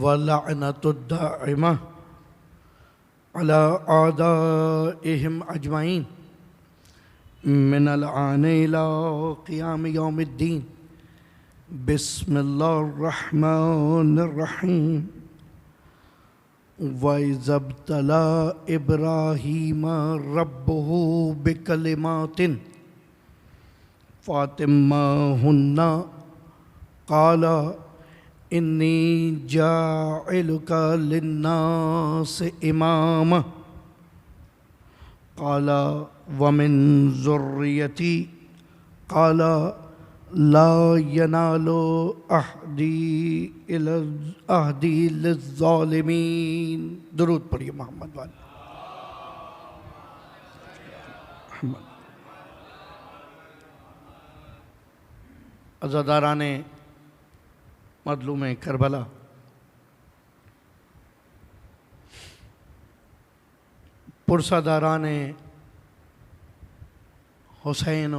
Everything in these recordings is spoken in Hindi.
वलअनतु दाइमा अला आदाइहिम अजमाइन मिनल आन इला क़ियाम यौमिद्दीन बिस्मिल्लाहिर्रहमानिर्रहीम व इज़ब्तला इब्राहीम रब्बुहु बिकलिमातिन फ़ातिम्माहुन्ना क़ाला इन्नी जाइलुका लिन्नास इमामा क़ाला वमिन ज़ुर्रियती क़ाला ला यनालु अहदी लिज़्ज़ालिमीन। दुरूद पढ़िए मोहम्मद वाले। अज़ादाराने मजलूम करबला, पुरसादारान हुसैन व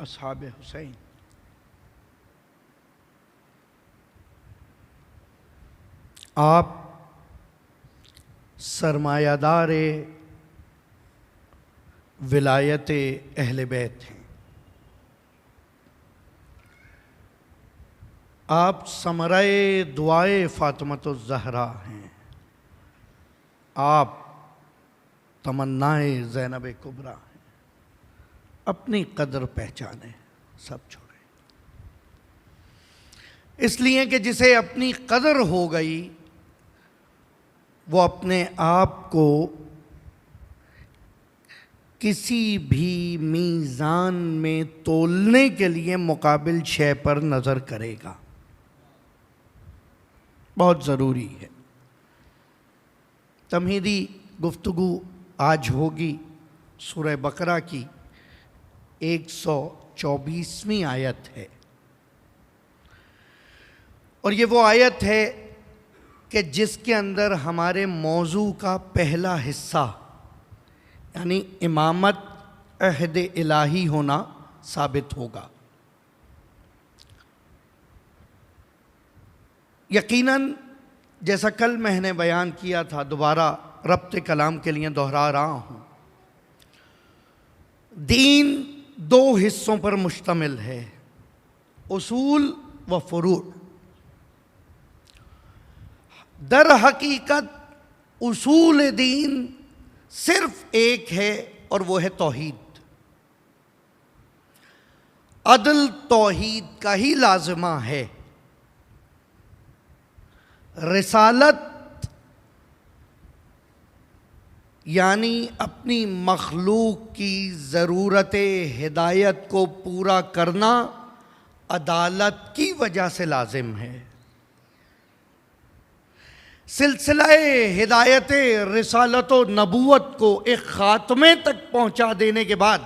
अस्हाब हुसैन, आप सरमायादार विलायत अहले बैत हैं। आप समराए दुआए फ़ातिमतुज़ ज़हरा हैं। आप तमन्नाए ज़ैनब कुबरा हैं। अपनी कदर पहचाने, सब छोड़े, इसलिए कि जिसे अपनी कदर हो गई वो अपने आप को किसी भी मीज़ान में तोलने के लिए मुकाबिल शय पर नज़र करेगा। बहुत ज़रूरी है। तमहीदी गुफ्तगू आज होगी सूरह बकरा की 124वीं आयत है, और ये वो आयत है कि जिसके अंदर हमारे मौजू का पहला हिस्सा यानी इमामत अहद इलाही होना साबित होगा। यकीनन जैसा कल मैंने बयान किया था, दोबारा रब्त कलाम के लिए दोहरा रहा हूँ, दीन दो हिस्सों पर मुश्तमिल है, उसूल व फ़ुरू। दर हकीकत उसूल दीन सिर्फ एक है और वो है तौहीद। अदल तौहीद का ही लाज़िमा है। रिसालत यानी अपनी मखलूक की ज़रूरत हिदायत को पूरा करना अदालत की वजह से लाजिम है। सिलसिला हिदायत रिसालत व नबूवत को एक ख़ात्मे तक पहुंचा देने के बाद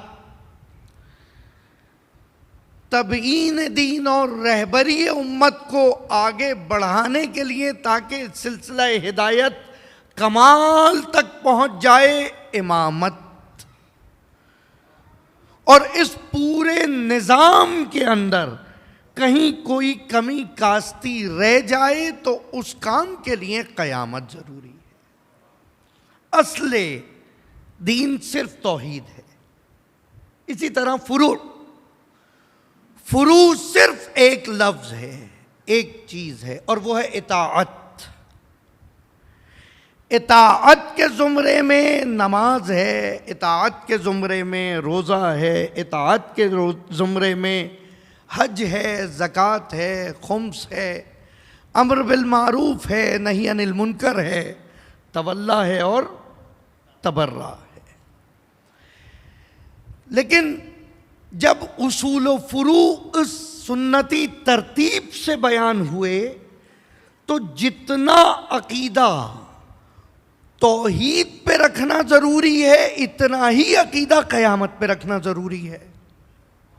तबयीन दीन और रहबरी उम्मत को आगे बढ़ाने के लिए, ताकि सिलसिला हिदायत कमाल तक पहुंच जाए, इमामत, और इस पूरे निज़ाम के अंदर कहीं कोई कमी कास्ती रह जाए तो उस काम के लिए क़यामत ज़रूरी है। असले दीन सिर्फ तौहीद है। इसी तरह फुरू सिर्फ एक लफ्ज़ है, एक चीज़ है, और वो है इताअत। इताअत के ज़ुमरे में नमाज है, इताअत के ज़ुमरे में रोज़ा है, इताअत के ज़ुमरे में हज है, ज़कात है, खुम्स है, अम्र बिल मारूफ है, नही अनिल मुनकर है, तवल्ला है और तबर्रा है। लेकिन जब उसूल व फुरू इस सुन्नती तरतीब से बयान हुए तो जितना अकीदा तौहीद पे रखना ज़रूरी है, इतना ही अकीदा क़यामत पे रखना ज़रूरी है।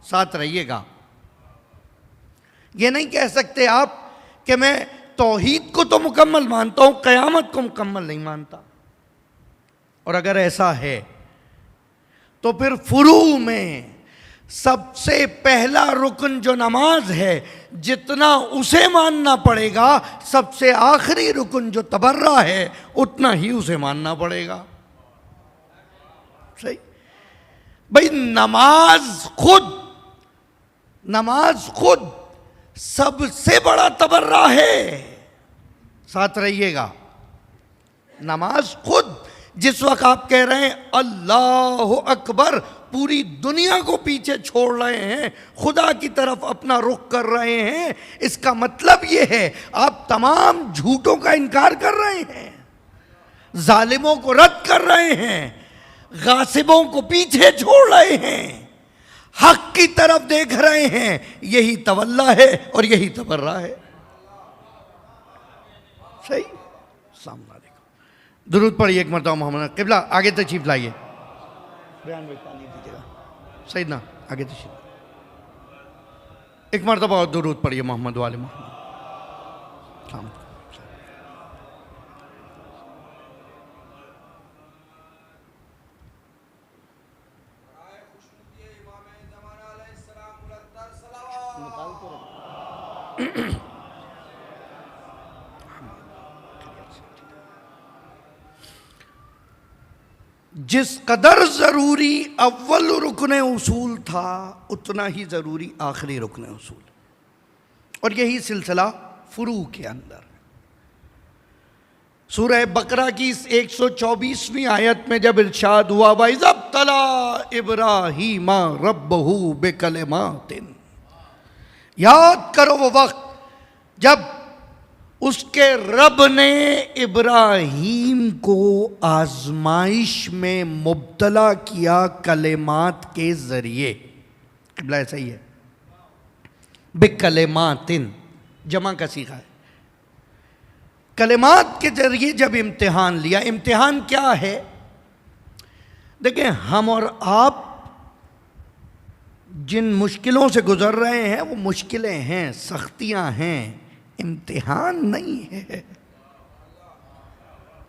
साथ रहिएगा। ये नहीं कह सकते आप कि मैं तौहीद को तो मुकम्मल मानता हूँ, क़यामत को मुकम्मल नहीं मानता। और अगर ऐसा है तो फिर फुरू में सबसे पहला रुकन जो नमाज है, जितना उसे मानना पड़ेगा, सबसे आखिरी रुकन जो तबर्रा है, उतना ही उसे मानना पड़ेगा। सही भाई, नमाज खुद सबसे बड़ा तबर्रा है। साथ रहिएगा। नमाज खुद, जिस वक्त आप कह रहे हैं अल्लाह अकबर, पूरी दुनिया को पीछे छोड़ रहे हैं, खुदा की तरफ अपना रुख कर रहे हैं, इसका मतलब ये है आप तमाम झूठों का इनकार कर रहे हैं, जालिमों को रद्द कर रहे हैं, गासिबों को पीछे छोड़ रहे हैं, हक की तरफ देख रहे हैं। यही तवल्ला है और यही तबर्रा है। सही। सामने दुरूद पढ़िए एक मरतबा मोहम्मद क़िबला। आगे तशरीफ लाइए। बयान में पानी दीजिएगा। सही ना, आगे तशरीफ। एक मरतबा और दुरूद पढ़िए मोहम्मद वाले मोहम्मद। जिस कदर ज़रूरी अव्वल रुकन उसूल था, उतना ही ज़रूरी आखिरी रुकन उसूल। और यही सिलसिला फुरू के अंदर सूरह बकरा की इस 124वीं आयत में जब इरशाद हुआ, वइज़ब तला इब्राहीमा रब्बहू बिकलिमातिन, याद करो वो वक्त जब उसके रब ने इब्राहीम को आजमाइश में मुब्तला किया कलेमात के ज़रिए। क़िबला ऐसा ही है, बिकलिमातिन जमा का सीखा है। कलेमात के ज़रिए जब इम्तिहान लिया। इम्तिहान क्या है? देखें, हम और आप जिन मुश्किलों से गुज़र रहे हैं वो मुश्किलें हैं, सख्तियां हैं, इम्तिहान नहीं है।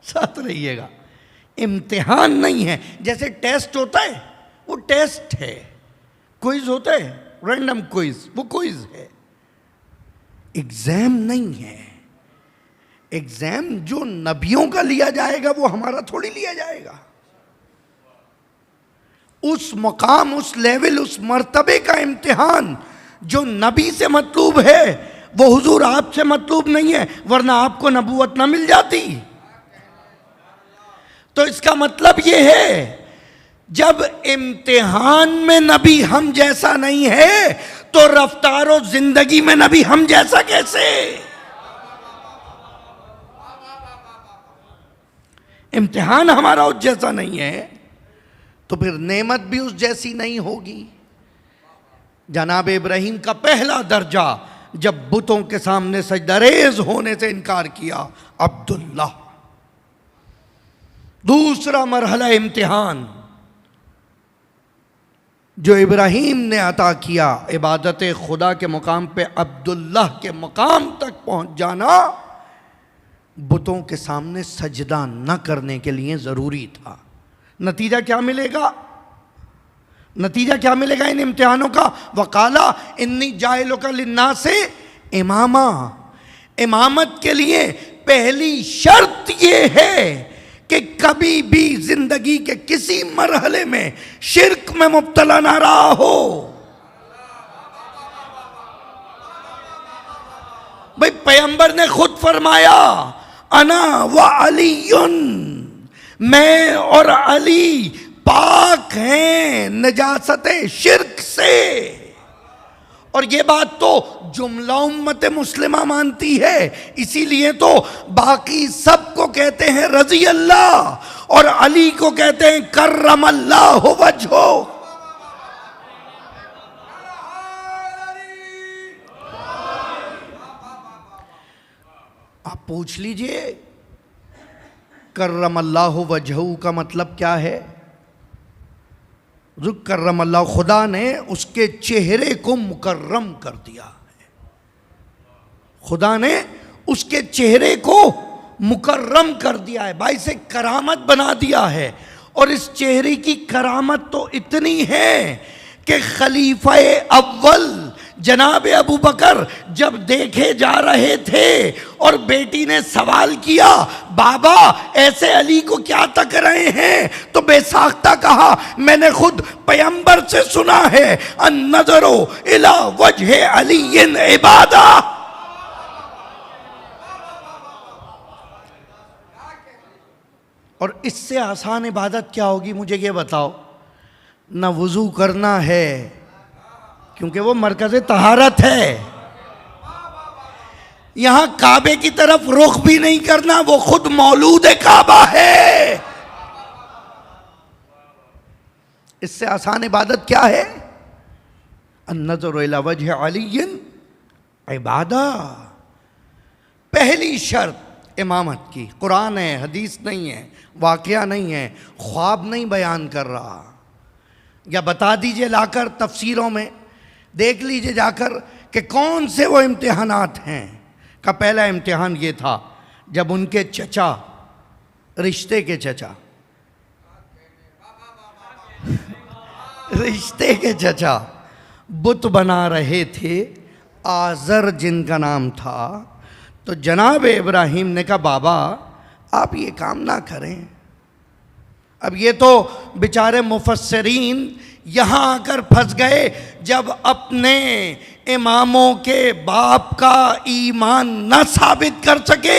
साथ रहिएगा। इम्तिहान नहीं है। जैसे टेस्ट होता है वो टेस्ट है, क्विज होता है रैंडम क्विज, वो क्विज है, एग्जाम नहीं है। एग्जाम जो नबियों का लिया जाएगा वो हमारा थोड़ी लिया जाएगा। उस मकाम, उस लेवल, उस मर्तबे का इम्तिहान जो नबी से मतलूब है वो हुजूर आपसे मतलूब नहीं है, वरना आपको नबूवत ना मिल जाती। तो इसका मतलब ये है, जब इम्तिहान में नबी हम जैसा नहीं है तो रफ्तारो जिंदगी में नबी हम जैसा कैसे? इम्तिहान हमारा उस जैसा नहीं है तो फिर नेमत भी उस जैसी नहीं होगी। जनाब इब्राहीम का पहला दर्जा जब बुतों के सामने सजदरेज होने से इनकार किया, अब्दुल्लाह। दूसरा मरहला इम्तिहान जो इब्राहीम ने अता किया, इबादत खुदा के मुकाम पे अब्दुल्लाह के मुकाम तक पहुंच जाना, बुतों के सामने सजदा न करने के लिए ज़रूरी था। नतीजा क्या मिलेगा? नतीजा क्या मिलेगा इन इम्तिहानों का? वकाला इन्नी जाइलुका लिन्नास से इमामा। इमामत के लिए पहली शर्त ये है कि कभी भी जिंदगी के किसी मरहले में शिर्क में मुब्तला ना रहा हो। भाई पैगंबर ने खुद फरमाया, अना व अलीयुन, मैं और अली पाक हैं नजासत शिर्क से। और ये बात तो जुमला उम्मत मुस्लिमा मानती है, इसीलिए तो बाकी सबको कहते हैं रजी अल्लाह और अली को कहते हैं कर्रम अल्लाह वजहो। आप पूछ लीजिए कर्रम अल्लाह वजहू का मतलब क्या है? कर्रम अल्लाह, खुदा ने उसके चेहरे को मुकर्रम कर दिया है। खुदा ने उसके चेहरे को मुकर्रम कर दिया है, बाइसे करामत बना दिया है। और इस चेहरे की करामत तो इतनी है कि खलीफा अव्वल जनाब अबू बकर जब देखे जा रहे थे और बेटी ने सवाल किया, बाबा ऐसे अली को क्या तक रहे हैं, तो बेसाख्ता कहा, मैंने खुद पैगंबर से सुना है, अन नजरो इला वजहे अलीइन इबादा। और इससे आसान इबादत क्या होगी मुझे ये बताओ? ना वुजू करना है क्योंकि वो मरकज़ तहारत है, यहां काबे की तरफ रुख भी नहीं करना, वो खुद मौलूद काबा है। इससे आसान इबादत क्या है? अन्नज़रु इला वजह अलीयन इबादा। पहली शर्त इमामत की, कुरान है, हदीस नहीं है, वाक़या नहीं है, ख्वाब नहीं बयान कर रहा, या बता दीजिए लाकर तफसीरों में देख लीजिए जाकर कि कौन से वो इम्तिहानात हैं। का पहला इम्तिहान ये था जब उनके चचा, रिश्ते के चचा, रिश्ते के चचा बुत बना रहे थे, आज़र जिनका नाम था। तो जनाब इब्राहीम ने कहा, बाबा आप ये काम ना करें। अब ये तो बेचारे मुफस्सिरीन यहाँ आकर फंस गए जब अपने इमामों के बाप का ईमान न साबित कर सके।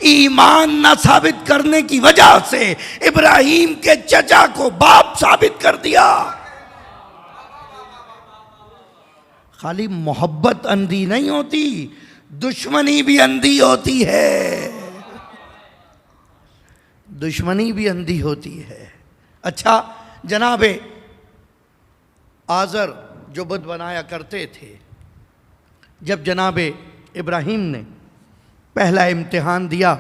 ईमान न साबित करने की वजह से इब्राहीम के चचा को बाप साबित कर दिया। खाली मोहब्बत अंधी नहीं होती, दुश्मनी भी अंधी होती है, दुश्मनी भी अंधी होती है। अच्छा, जनाबे आज़र जो बुत बनाया करते थे, जब जनाब इब्राहीम ने पहला इम्तिहान दिया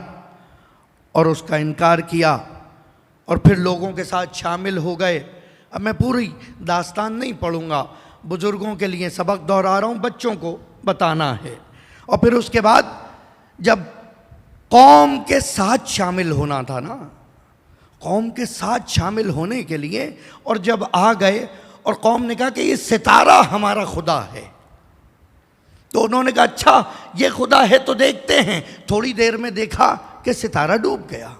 और उसका इनकार किया और फिर लोगों के साथ शामिल हो गए। अब मैं पूरी दास्तान नहीं पढ़ूंगा, बुज़ुर्गों के लिए सबक दोहरा रहा हूँ, बच्चों को बताना है। और फिर उसके बाद जब कौम के साथ शामिल होना था ना, कौम के साथ शामिल होने के लिए, और जब आ गए और कौम ने कहा कि ये सितारा हमारा खुदा है, तो उन्होंने कहा अच्छा ये खुदा है तो देखते हैं। थोड़ी देर में देखा कि सितारा डूब गया।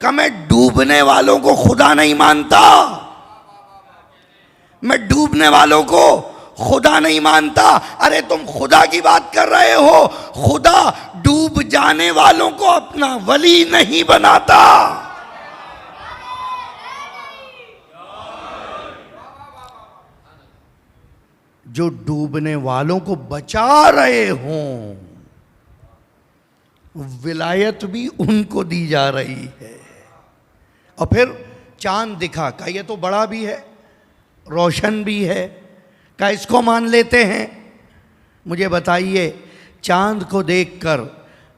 कहा मैं डूबने वालों को खुदा नहीं मानता, मैं डूबने वालों को खुदा नहीं मानता। अरे तुम खुदा की बात कर रहे हो, खुदा डूब जाने वालों को अपना वली नहीं बनाता। जो डूबने वालों को बचा रहे हों, विलायत भी उनको दी जा रही है। और फिर चांद दिखा, कहा ये तो बड़ा भी है, रोशन भी है, कहा इसको मान लेते हैं। मुझे बताइए, चांद को देखकर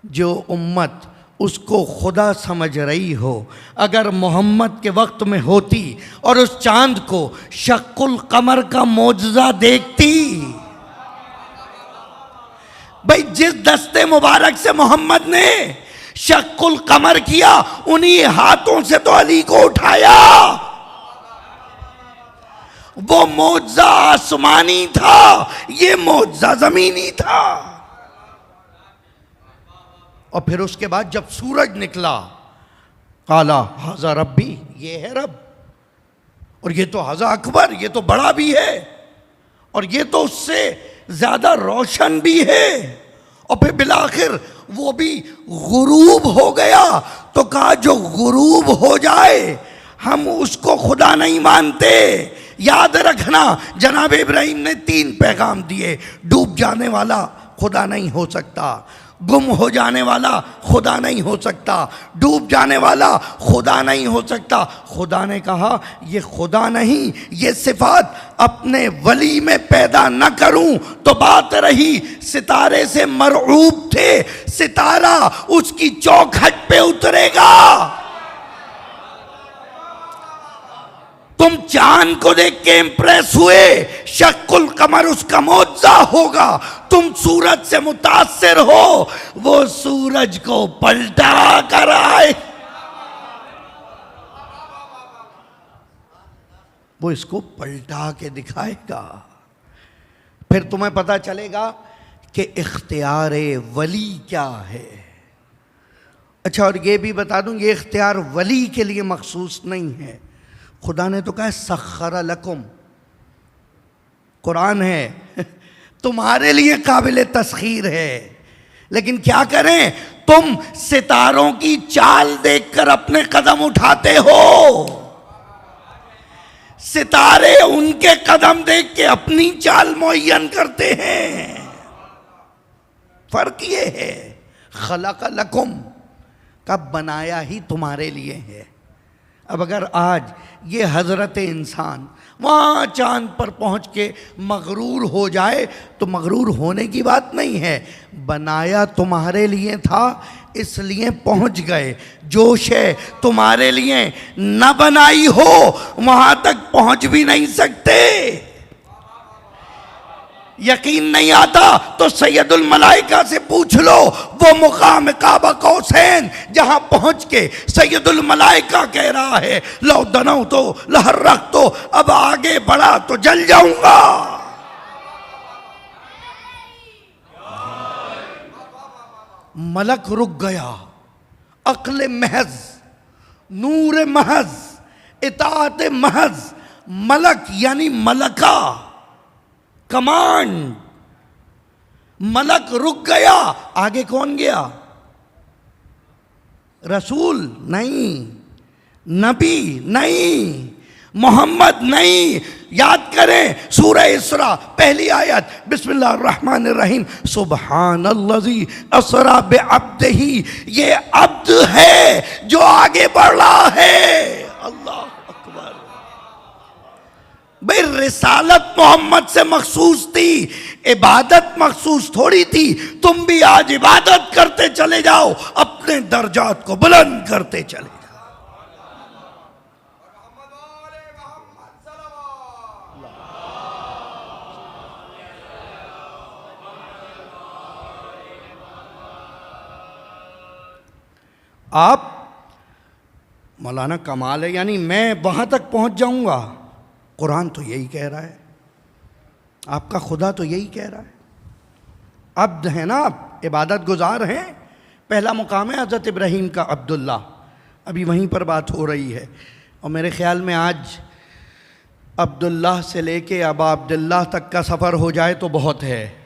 जो उम्मत उसको खुदा समझ रही हो, अगर मोहम्मद के वक्त में होती और उस चांद को शक्कुल कमर का मौजज़ा देखती, भाई जिस दस्ते मुबारक से मोहम्मद ने शक्कुल कमर किया, उन्हीं हाथों से तो अली को उठाया। वो मौजज़ा आसमानी था, ये मौजज़ा ज़मीनी था। और फिर उसके बाद जब सूरज निकला, काला हाजा रब्बी, ये है रब, और ये तो हाजा अकबर, ये तो बड़ा भी है, और ये तो उससे ज्यादा रोशन भी है। और फिर बिलाखिर वो भी गुरूब हो गया, तो कहा जो गुरूब हो जाए हम उसको खुदा नहीं मानते। याद रखना, जनाब इब्राहिम ने 3 पैगाम दिए, डूब जाने वाला खुदा नहीं हो सकता, गुम हो जाने वाला खुदा नहीं हो सकता, डूब जाने वाला खुदा नहीं हो सकता। खुदा ने कहा ये खुदा नहीं, ये सिफात अपने वली में पैदा न करूं तो बात रही सितारे से मरऊब थे, सितारा उसकी चौखट पे उतरेगा। तुम चांद को देख के इंप्रेस हुए, शक्कुल कमर उसका मौजज़ा होगा। तुम सूरज से मुतासिर हो, वो सूरज को पलटा कर आए, वो इसको पलटा के दिखाएगा। फिर तुम्हें पता चलेगा कि इख्तियार वली क्या है। अच्छा, और ये भी बता दूं, ये इख्तियार वली के लिए मखसूस नहीं है। खुदा ने तो कहा सख्खर लकुम, कुरान है, तुम्हारे लिए काबिल तस्खीर है। लेकिन क्या करें, तुम सितारों की चाल देखकर अपने कदम उठाते हो, सितारे उनके कदम देख के अपनी चाल मुअय्यन करते हैं। फर्क ये है, खलक लकुम का बनाया ही तुम्हारे लिए है। अब अगर आज ये हज़रत इंसान वहाँ चांद पर पहुँच के मगरूर हो जाए तो मगरूर होने की बात नहीं है, बनाया तुम्हारे लिए था इसलिए पहुँच गए। जोश है तुम्हारे लिए न बनाई हो वहाँ तक पहुँच भी नहीं सकते। यकीन नहीं आता तो सैयदुल मलाइका से पूछ लो, वो मुकाम काबा कौसैन जहां पहुंच के सैयदुल मलाइका कह रहा है लो दनौ तो लहर्रक तो, अब आगे बढ़ा तो जल जाऊंगा। मलक रुक गया, अक्ल महज, नूर महज, इताअत महज, मलक यानी मलका, कमांड, मलक रुक गया। आगे कौन गया? रसूल नहीं, नबी नहीं, मोहम्मद नहीं। याद करें सूरह इसरा पहली आयत, बिस्मिल्लाहिर्रहमानिर्रहीम, सुब्हानल्लज़ी असरा बिअब्दिही, ये अब्द है जो आगे बढ़ रहा है। अल्लाह अकबर। भाई रिसालत मोहम्मद से मखसूस थी, इबादत मखसूस थोड़ी थी। तुम भी आज इबादत करते चले जाओ, अपने दर्जात को बुलंद करते चले जाओ। आप मौलाना कमाल है, यानी मैं वहां तक पहुंच जाऊंगा। कुरान तो यही कह रहा है, आपका खुदा तो यही कह रहा है। अब्द है ना, आप इबादत गुजार हैं। पहला मुकाम है हज़रत इब्राहीम का अब्दुल्ला, अभी वहीं पर बात हो रही है। और मेरे ख्याल में आज अब्दुल्लाह से लेके अबा अब्दुल्लाह तक का सफ़र हो जाए तो बहुत है।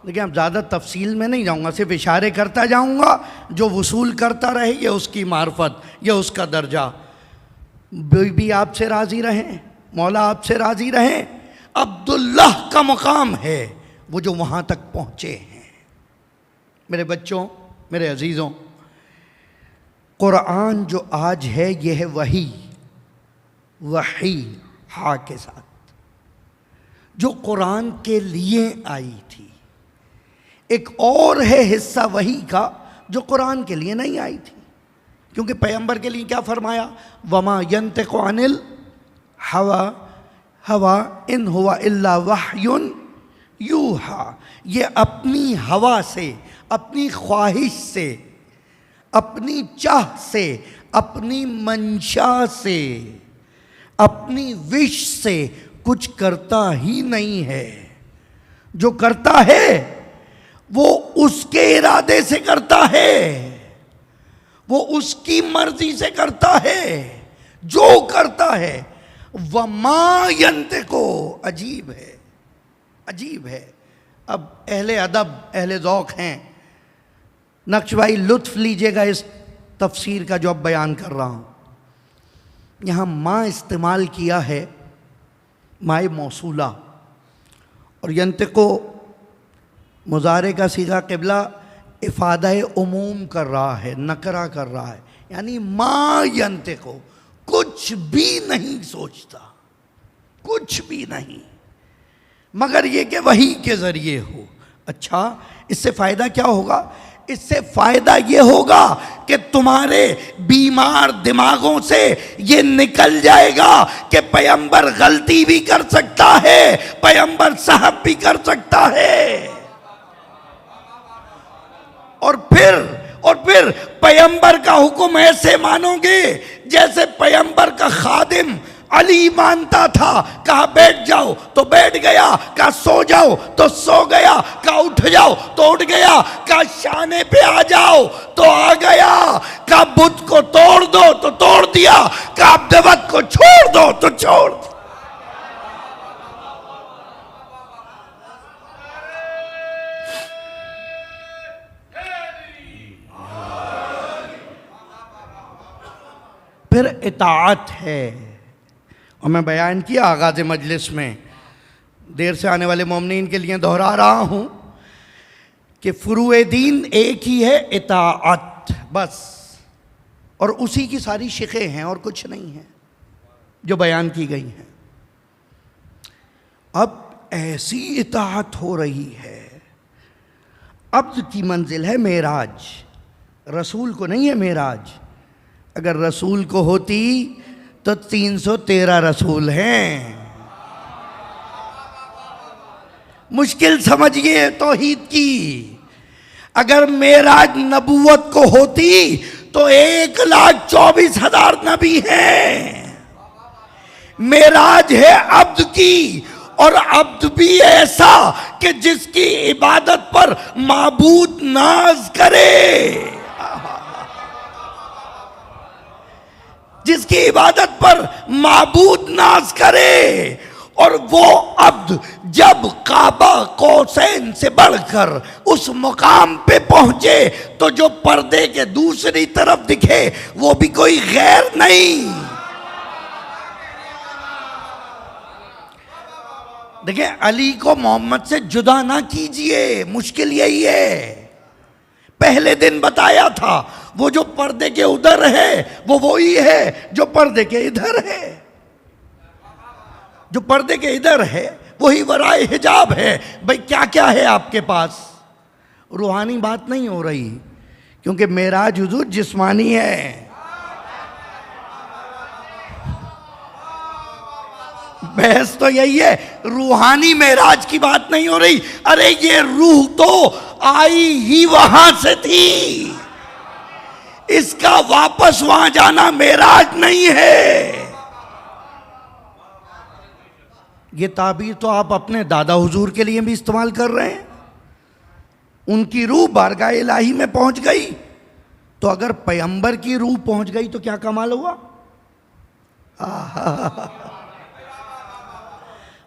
देखिए, अब ज़्यादा तफसील में नहीं जाऊँगा, सिर्फ इशारे करता जाऊँगा। जो वसूल करता रहे ये उसकी मार्फत, ये उसका दर्जा। बीबी आपसे राज़ी रहें, मौला आपसे राज़ी रहें। अब्दुल्लाह का मुकाम है वो जो वहाँ तक पहुँचे हैं। मेरे बच्चों, मेरे अजीज़ों, कुरान जो आज है यह है वही, वही हा के साथ, जो कुरान के लिए आई थी। एक और है हिस्सा वही का जो कुरान के लिए नहीं आई थी, क्योंकि पैगंबर के लिए क्या फरमाया, वमा यंतिकु अनिल हवा हवा इन हुवा इल्ला वहयुन यूहा। ये अपनी हवा से, अपनी ख्वाहिश से, अपनी चाह से, अपनी मंशा से, अपनी विश से कुछ करता ही नहीं है। जो करता है वो उसके इरादे से करता है, वो उसकी मर्जी से करता है, जो करता है। वमा यंतिको, अजीब है, अजीब है। अब अहले अदब, अहले ज़ौक़ हैं, नक्श भाई लुत्फ़ लीजिएगा इस तफसीर का जो अब बयान कर रहा हूँ। यहाँ माँ इस्तेमाल किया है, माए मौसूला, और यंतिको मुज़ारे का सीगा क़िबला इफ़ादा उमूम कर रहा है, नकरा कर रहा है, यानी मा यंतिको, कुछ भी नहीं सोचता, कुछ भी नहीं, मगर ये कि वही के ज़रिए हो। अच्छा, इससे फ़ायदा क्या होगा? इससे फ़ायदा ये होगा कि तुम्हारे बीमार दिमागों से ये निकल जाएगा कि पैगंबर गलती भी कर सकता है, पैगंबर साहब भी कर सकता है। और फिर पैगंबर का हुक्म ऐसे मानोगे जैसे पैगंबर का खादिम अली मानता था। कहा बैठ जाओ तो बैठ गया, कहा सो जाओ तो सो गया, कहा उठ जाओ तो उठ गया, कहा शाने पे आ जाओ तो आ गया, कहा बुत को तोड़ दो तो तोड़ दिया, कहा अब्दवत को छोड़ दो तो छोड़ दिया। फिर इताअत है, और मैं बयान किया आगाज़ मजलिस में, देर से आने वाले मोमिनीन के लिए दोहरा रहा हूँ कि फ़ुरूए दीन एक ही है, इताअत बस, और उसी की सारी शिक़ें हैं और कुछ नहीं है जो बयान की गई हैं। अब ऐसी इताअत हो रही है, अब्द की मंजिल है मेराज, रसूल को नहीं है मेराज। अगर रसूल को होती तो 313 रसूल हैं। मुश्किल समझिए तौहीद की। अगर मेराज नबूवत को होती तो 1,24,000 नबी हैं। मेराज है अब्द की, और अब्द भी ऐसा कि जिसकी इबादत पर माबूद नाज करे, जिसकी इबादत पर माबूद नाज करे। और वो अब्द जब काबा कौसैन से बढ़कर उस मुकाम पे पहुंचे तो जो पर्दे के दूसरी तरफ दिखे वो भी कोई गैर नहीं। देखिए, अली को मोहम्मद से जुदा ना कीजिए, मुश्किल यही है। पहले दिन बताया था, वो जो पर्दे के उधर है वो वही है जो पर्दे के इधर है, जो पर्दे के इधर है वही वराए हिजाब है। भाई क्या क्या है आपके पास? रूहानी बात नहीं हो रही, क्योंकि मेराज हुजूर जिस्मानी है। बहस तो यही है, रूहानी मेराज की बात नहीं हो रही। अरे ये रूह तो आई ही वहां से थी, इसका वापस वहां जाना मेराज नहीं है। ये ताबीर तो आप अपने दादा हुजूर के लिए भी इस्तेमाल कर रहे हैं। उनकी रूह बारगाह इलाही में पहुंच गई, तो अगर पैगंबर की रूह पहुंच गई तो क्या कमाल हुआ?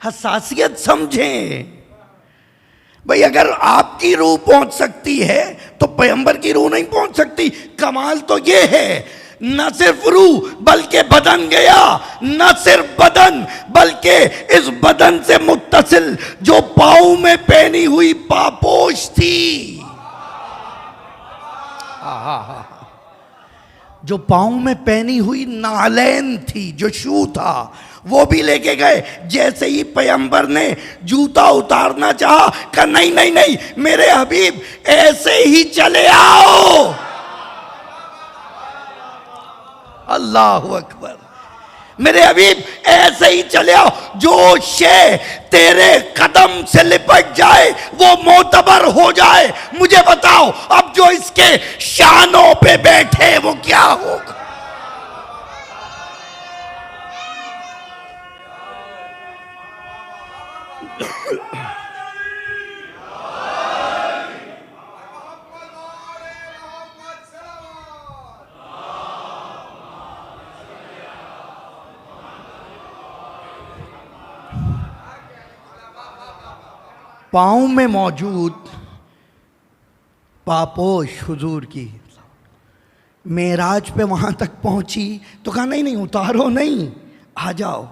हसासियत समझें भाई। अगर आपकी रूह पहुंच सकती है तो पैगंबर की रूह नहीं पहुंच सकती। कमाल तो ये है, न सिर्फ रूह बल्कि बदन गया, न सिर्फ बदन बल्कि इस बदन से मुत्तसिल जो पाँव में पहनी हुई पापोश थी, जो पाँव में पहनी हुई नालैन थी, जो शू था, वो भी लेके गए। जैसे ही पैगंबर ने जूता उतारना चाहा, कहा नहीं नहीं नहीं मेरे हबीब, ऐसे ही चले आओ। अल्लाहु अकबर। मेरे हबीब ऐसे ही चले आओ, जो शे तेरे कदम से लिपट जाए वो मोतबर हो जाए। मुझे बताओ अब जो इसके शानों पे बैठे वो क्या होगा? पाँव में मौजूद पापोश हुजूर की मेराज पे वहाँ तक पहुँची तो कहा नहीं नहीं उतारो नहीं, आ जाओ।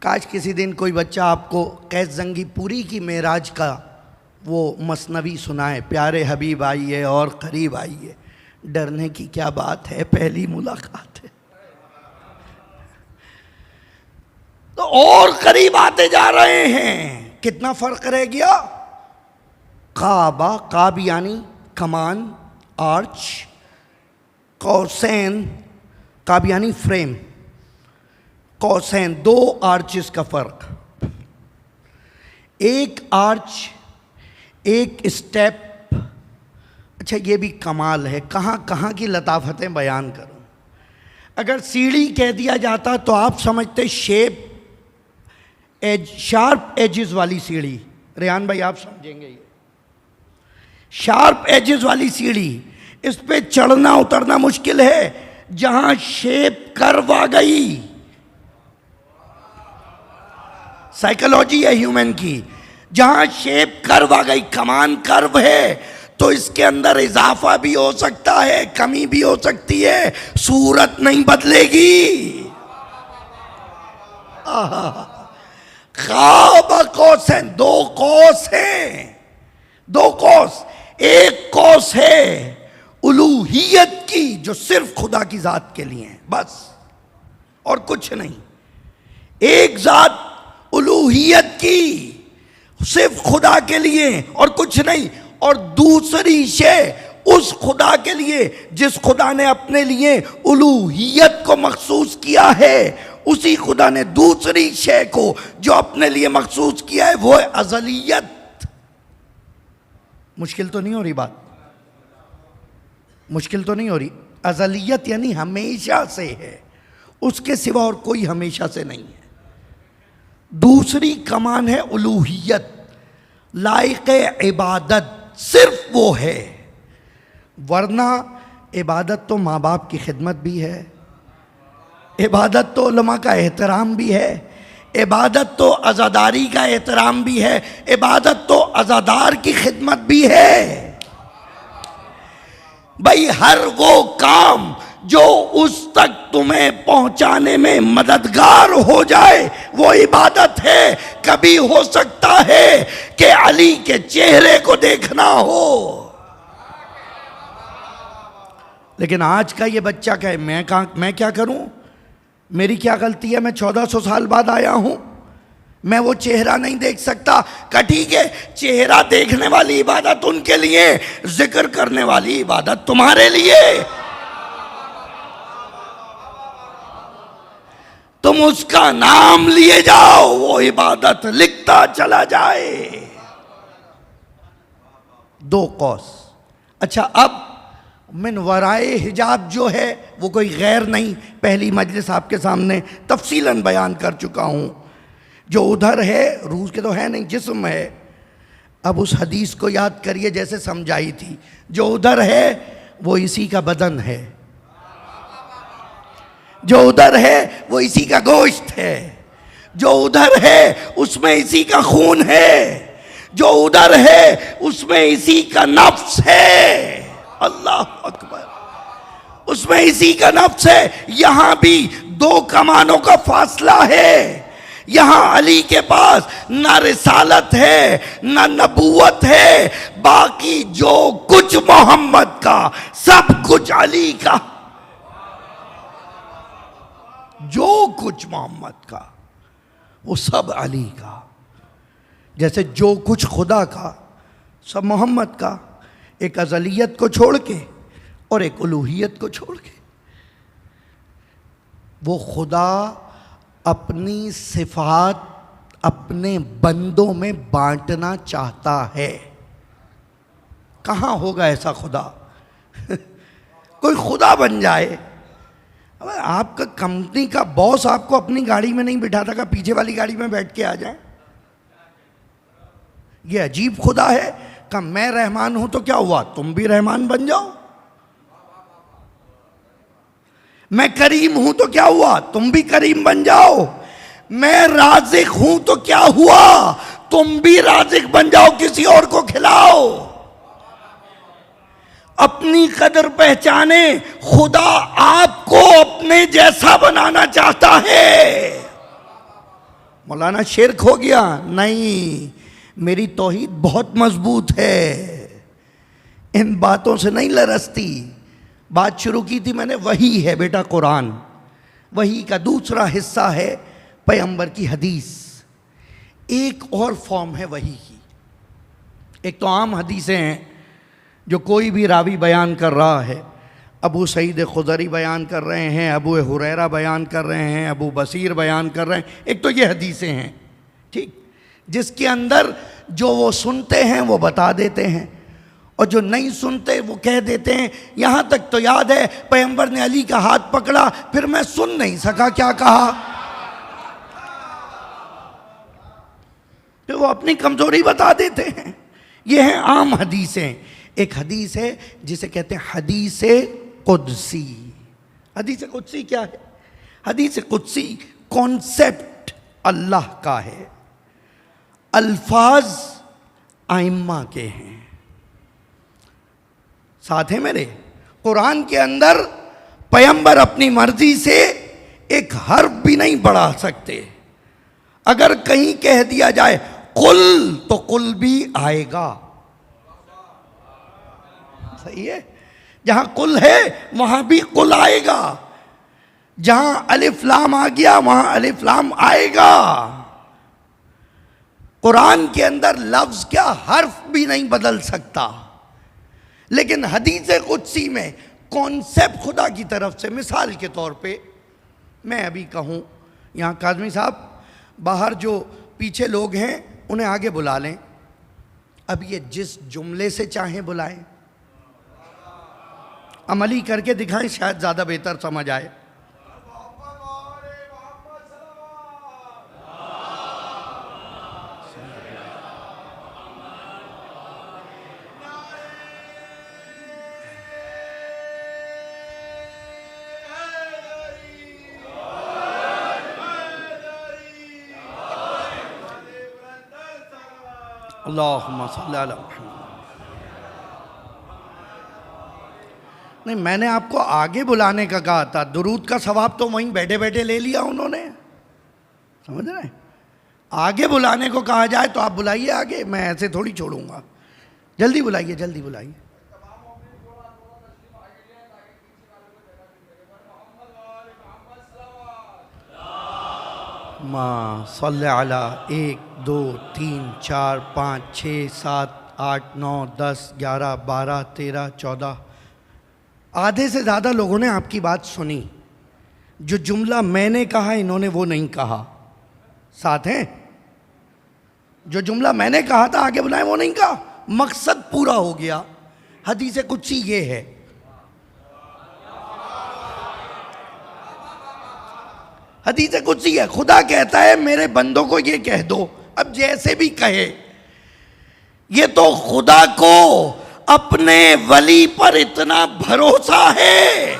काश किसी दिन कोई बच्चा आपको कैस जंगीपुरी की मेराज का वो मसनवी सुनाए, प्यारे हबीब आइए और करीब आइए। डरने की क्या बात है, पहली मुलाकात है। तो और करीब आते जा रहे हैं। कितना फर्क रह गया? काबा, काब यानी कमान, आर्च, कौसैन, काब यानी फ्रेम, कौसैन, दो आर्चेस का फर्क। एक आर्च, एक स्टेप। अच्छा ये भी कमाल है, कहाँ कहाँ की लताफतें बयान करूं। अगर सीढ़ी कह दिया जाता तो आप समझते शेप, एज, शार्प एजेस वाली सीढ़ी। रेहान भाई आप समझेंगे ये शार्प एजेस वाली सीढ़ी, इस पे चढ़ना उतरना मुश्किल है। जहां शेप कर्व आ गई, साइकोलॉजी है ह्यूमन की, जहां शेप कर्व आ गई, कमान कर्व है, तो इसके अंदर इजाफा भी हो सकता है, कमी भी हो सकती है, सूरत नहीं बदलेगी। खाब कौसैन, दो कौस हैं, दो कौस। एक कौस है उलूहियत की, जो सिर्फ खुदा की जात के लिए है बस, और कुछ नहीं। एक जात उलूहियत की, सिर्फ खुदा के लिए और कुछ नहीं। और दूसरी शे उस खुदा के लिए जिस खुदा ने अपने लिए उलूहियत को मखसूस किया है, उसी खुदा ने दूसरी शे को जो अपने लिए मखसूस किया है वो है अज़लियत। मुश्किल तो नहीं हो रही बात? मुश्किल तो नहीं हो रही? अज़लियत यानी हमेशा से है, उसके सिवा और कोई हमेशा से नहीं है। दूसरी कमान है उलूहियत, लायक इबादत सिर्फ वो है। वरना इबादत तो माँ बाप की खिदमत भी है, इबादत तो उलमा का एहतराम भी है, इबादत तो अज़ादारी का एहतराम भी है, इबादत तो अज़ादार की खिदमत भी है। भाई हर वो काम जो उस तक तुम्हें पहुंचाने में मददगार हो जाए वो इबादत है। कभी हो सकता है कि अली के चेहरे को देखना हो, लेकिन आज का ये बच्चा कहे मैं क्या करूं, मेरी क्या गलती है, मैं 1400 साल बाद आया हूं, मैं वो चेहरा नहीं देख सकता। का ठीक है, चेहरा देखने वाली इबादत उनके लिए, जिक्र करने वाली इबादत तुम्हारे लिए। तुम उसका नाम लिए जाओ, वो इबादत लिखता चला जाए। दो कौस। अच्छा अब मिन वराए हिजाब जो है वो कोई गैर नहीं, पहली मजलिस आपके सामने तफसीलन बयान कर चुका हूं। जो उधर है रूह के तो है नहीं, जिस्म है। अब उस हदीस को याद करिए जैसे समझाई थी, जो उधर है वो इसी का बदन है, जो उधर है वो इसी का गोश्त है, जो उधर है उसमें इसी का खून है, जो उधर है उसमें इसी का नफ्स है। अल्लाह अकबर, उसमें इसी का नफ्स है। यहां भी दो कमानों का फासला है। यहां अली के पास ना रिसालत है ना नबूवत है, बाकी जो कुछ मोहम्मद का सब कुछ अली का। जो कुछ मोहम्मद का वो सब अली का। जैसे जो कुछ खुदा का सब मोहम्मद का, एक अज़लियत को छोड़ के और एक उलूहियत को छोड़ के। वो खुदा अपनी सिफात अपने बंदों में बांटना चाहता है। कहाँ होगा ऐसा खुदा? कोई खुदा बन जाए। अब आपका कंपनी का बॉस आपको अपनी गाड़ी में नहीं बिठाता का पीछे वाली गाड़ी में बैठ के आ जाए? ये अजीब खुदा है। का मैं रहमान हूं तो क्या हुआ, तुम भी रहमान बन जाओ। मैं करीम हूं तो क्या हुआ, तुम भी करीम बन जाओ। मैं राज़िक हूं तो क्या हुआ, तुम भी राज़िक बन जाओ, किसी और को खिलाओ। अपनी कदर पहचाने। खुदा आपको अपने जैसा बनाना चाहता है। मौलाना शिर्क हो गया? नहीं, मेरी तौहीद बहुत मजबूत है, इन बातों से नहीं लरसती। बात शुरू की थी मैंने, वही है बेटा कुरान। वही का दूसरा हिस्सा है पैगंबर की हदीस। एक और फॉर्म है वही की। एक तो आम हदीसें हैं जो कोई भी रावी बयान कर रहा है। अबू सईद खुदरी बयान कर रहे हैं, अबू हुरैरा बयान कर रहे हैं, अबू बसीर बयान कर रहे हैं। एक तो ये हदीसें हैं, ठीक, जिसके अंदर जो वो सुनते हैं वो बता देते हैं और जो नहीं सुनते वो कह देते हैं। यहाँ तक तो याद है पैगंबर ने अली का हाथ पकड़ा, फिर मैं सुन नहीं सका क्या कहा। फिर वो अपनी कमजोरी बता देते हैं। ये हैं आम हदीसें। एक हदीस है जिसे कहते हैं हदीस कुदसी। हदीस कुदसी क्या है? हदीस कुदसी कॉन्सेप्ट अल्लाह का है, अल्फाज आइम्मा के हैं। साथ है मेरे, कुरान के अंदर पैगंबर अपनी मर्जी से एक हर्फ भी नहीं बढ़ा सकते। अगर कहीं कह दिया जाए कुल तो कुल भी आएगा। सही है? जहां कुल है वहां भी कुल आएगा। जहां अलिफ लाम आ गया वहां अलिफ लाम आएगा। कुरान के अंदर लफ्ज क्या हर्फ भी नहीं बदल सकता। लेकिन हदीस कुदसी में कॉन्सेप्ट खुदा की तरफ से, मिसाल के तौर पे मैं अभी कहूं, यहाँ काज़मी साहब बाहर जो पीछे लोग हैं उन्हें आगे बुला लें। अब ये जिस जुमले से चाहें बुलाएं, अमली करके दिखाएं, शायद ज़्यादा बेहतर समझ आए। अल्लाहुम्मा सल्ली अला मुहम्मद। नहीं, मैंने आपको आगे बुलाने का कहा था। दुरूद का सवाब तो वहीं बैठे बैठे ले लिया उन्होंने, समझ रहे हैं? आगे बुलाने को कहा जाए तो आप बुलाइए आगे, मैं ऐसे थोड़ी छोड़ूंगा। जल्दी बुलाइए, जल्दी बुलाइए। माँ सल्ले अला 1 2 3 4 5 6 7 8 9 10 11 12 13 14। आधे से ज़्यादा लोगों ने आपकी बात सुनी। जो जुमला मैंने कहा इन्होंने वो नहीं कहा। साथ हैं? जो जुमला मैंने कहा था आगे बुलाए वो नहीं कहा। मकसद पूरा हो गया। हदीस कुदसी ये है। हदीस कुदसी है, खुदा कहता है मेरे बंदों को ये कह दो। अब जैसे भी कहे, ये तो खुदा को अपने वली पर इतना भरोसा है।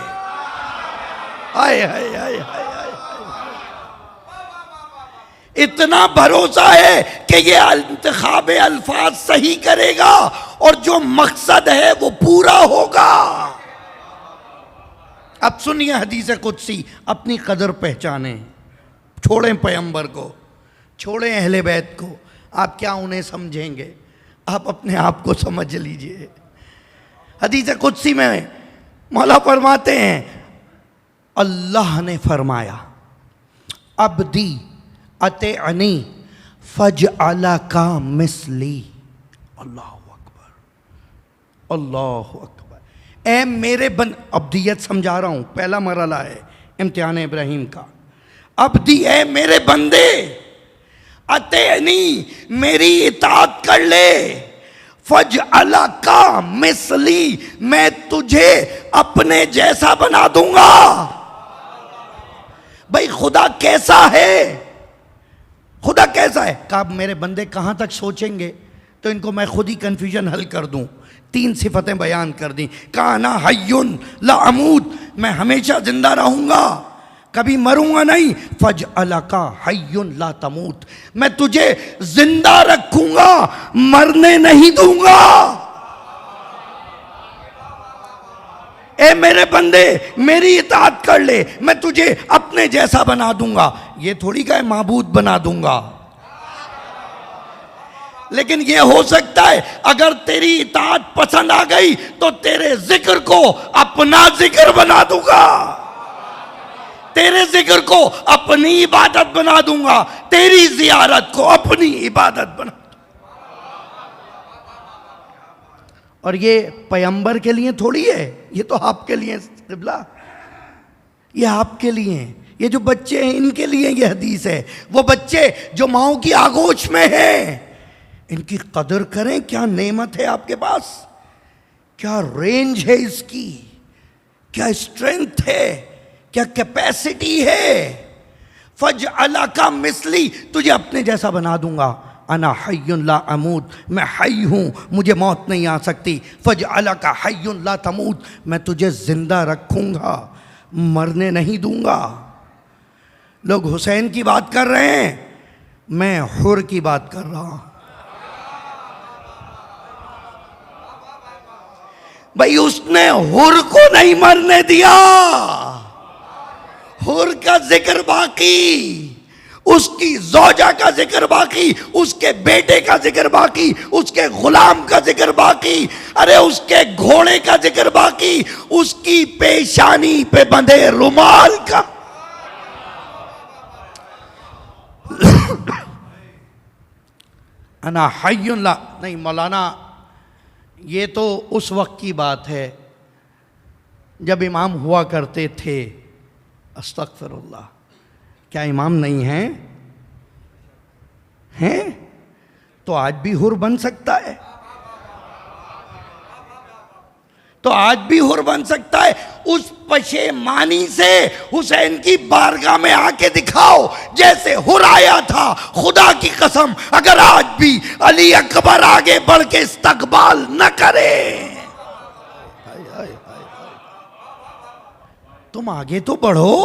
हाय हाय हाय हाय हाय, इतना भरोसा है कि ये इंतखाब अल्फाज सही करेगा और जो मकसद है वो पूरा होगा। अब सुनिए हदीस कुदसी, अपनी कदर पहचाने। छोड़ें पैगंबर को, छोड़ें अहले बैत को। आप क्या उन्हें समझेंगे, आप अपने आप को समझ लीजिए। हदीस कुदसी में मौला फरमाते हैं, अल्लाह ने फरमाया, अब्दी अतेअनी फजअला का मिसली। अल्लाह अकबर, अल्लाह अकबर। ए मेरे अब्दियत समझा रहा हूँ, पहला मरला है इम्तिहान इब्राहिम का। अब्दी ए मेरे बंदे, अतेअनी मेरी इताअत कर ले, फजअला का मिसली मैं तुझे अपने जैसा बना दूंगा। भाई खुदा कैसा है, खुदा कैसा है? कहा मेरे बंदे कहां तक सोचेंगे, तो इनको मैं खुद ही कंफ्यूजन हल कर दूं। 3 सिफतें बयान कर दी। कहा ना हय्युन ला अमूत, मैं हमेशा जिंदा रहूंगा, कभी मरूंगा नहीं। फजअला का हय्युन ला तमूत, मैं तुझे जिंदा रखूंगा, मरने नहीं दूंगा। ए मेरे बंदे मेरी इताअत कर ले, मैं तुझे अपने जैसा बना दूंगा। ये थोड़ी का माबूद बना दूंगा, लेकिन ये हो सकता है अगर तेरी इताअत पसंद आ गई तो तेरे जिक्र को अपना जिक्र बना दूंगा, तेरे जिक्र को अपनी इबादत बना दूंगा, तेरी जियारत को अपनी इबादत बना। और ये पैगंबर के लिए थोड़ी है, ये तो आपके लिए क़िबला, ये आपके लिए है। ये जो बच्चे हैं इनके लिए ये हदीस है। वो बच्चे जो माओ की आगोश में हैं, इनकी कदर करें। क्या नेमत है आपके पास, क्या रेंज है इसकी, क्या स्ट्रेंथ है, क्या कैपेसिटी है। फजअला का मिसली, तुझे अपने जैसा बना दूंगा। अना हय्युन ला अमूत, मैं हई हूं, मुझे मौत नहीं आ सकती। फजअला का हय्युन ला तमूत, मैं तुझे जिंदा रखूंगा, मरने नहीं दूंगा। लोग हुसैन की बात कर रहे हैं, मैं हुर की बात कर रहा हूं। भाई उसने हुर को नहीं मरने दिया, हुर का जिक्र बाकी, उसकी ज़ौजा का जिक्र बाकी, उसके बेटे का जिक्र बाकी, उसके गुलाम का जिक्र बाकी, अरे उसके घोड़े का जिक्र बाकी, उसकी पेशानी पे बंधे रुमाल का। अना हय्युन ला नहीं मौलाना, ये तो उस वक्त की बात है जब इमाम हुआ करते थे। अस्तगफिरुल्लाह, क्या इमाम नहीं हैं? हैं तो आज भी हुर बन सकता है, तो आज भी हुर बन सकता है। उस पशेमानी से हुसैन की बारगाह में आके दिखाओ जैसे हुर आया था। खुदा की कसम अगर आज भी अली अकबर आगे बढ़ के इस्तकबाल न करे, तुम आगे तो बढ़ो,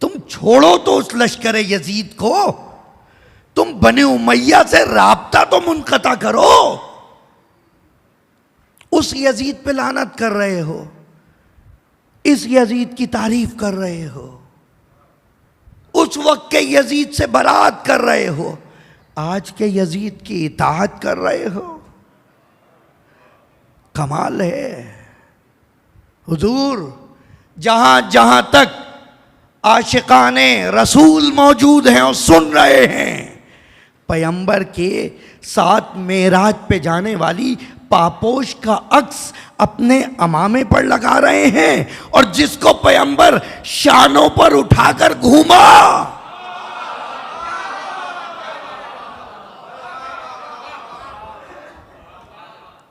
तुम छोड़ो तो उस लश्कर यजीद को, तुम बने उमैया से राब्ता तो मुनक़ता करो। उस यजीद पे लानत कर रहे हो, इस यजीद की तारीफ कर रहे हो, उस वक्त के यजीद से बरात कर रहे हो, आज के यजीद की इताअत कर रहे हो। कमाल है हुजूर। जहां जहां तक आशिकाने रसूल मौजूद हैं और सुन रहे हैं, पैगंबर के साथ मेराज पे जाने वाली पापोश का अक्स अपने अमामे पर लगा रहे हैं, और जिसको पैगंबर शानों पर उठाकर घूमा।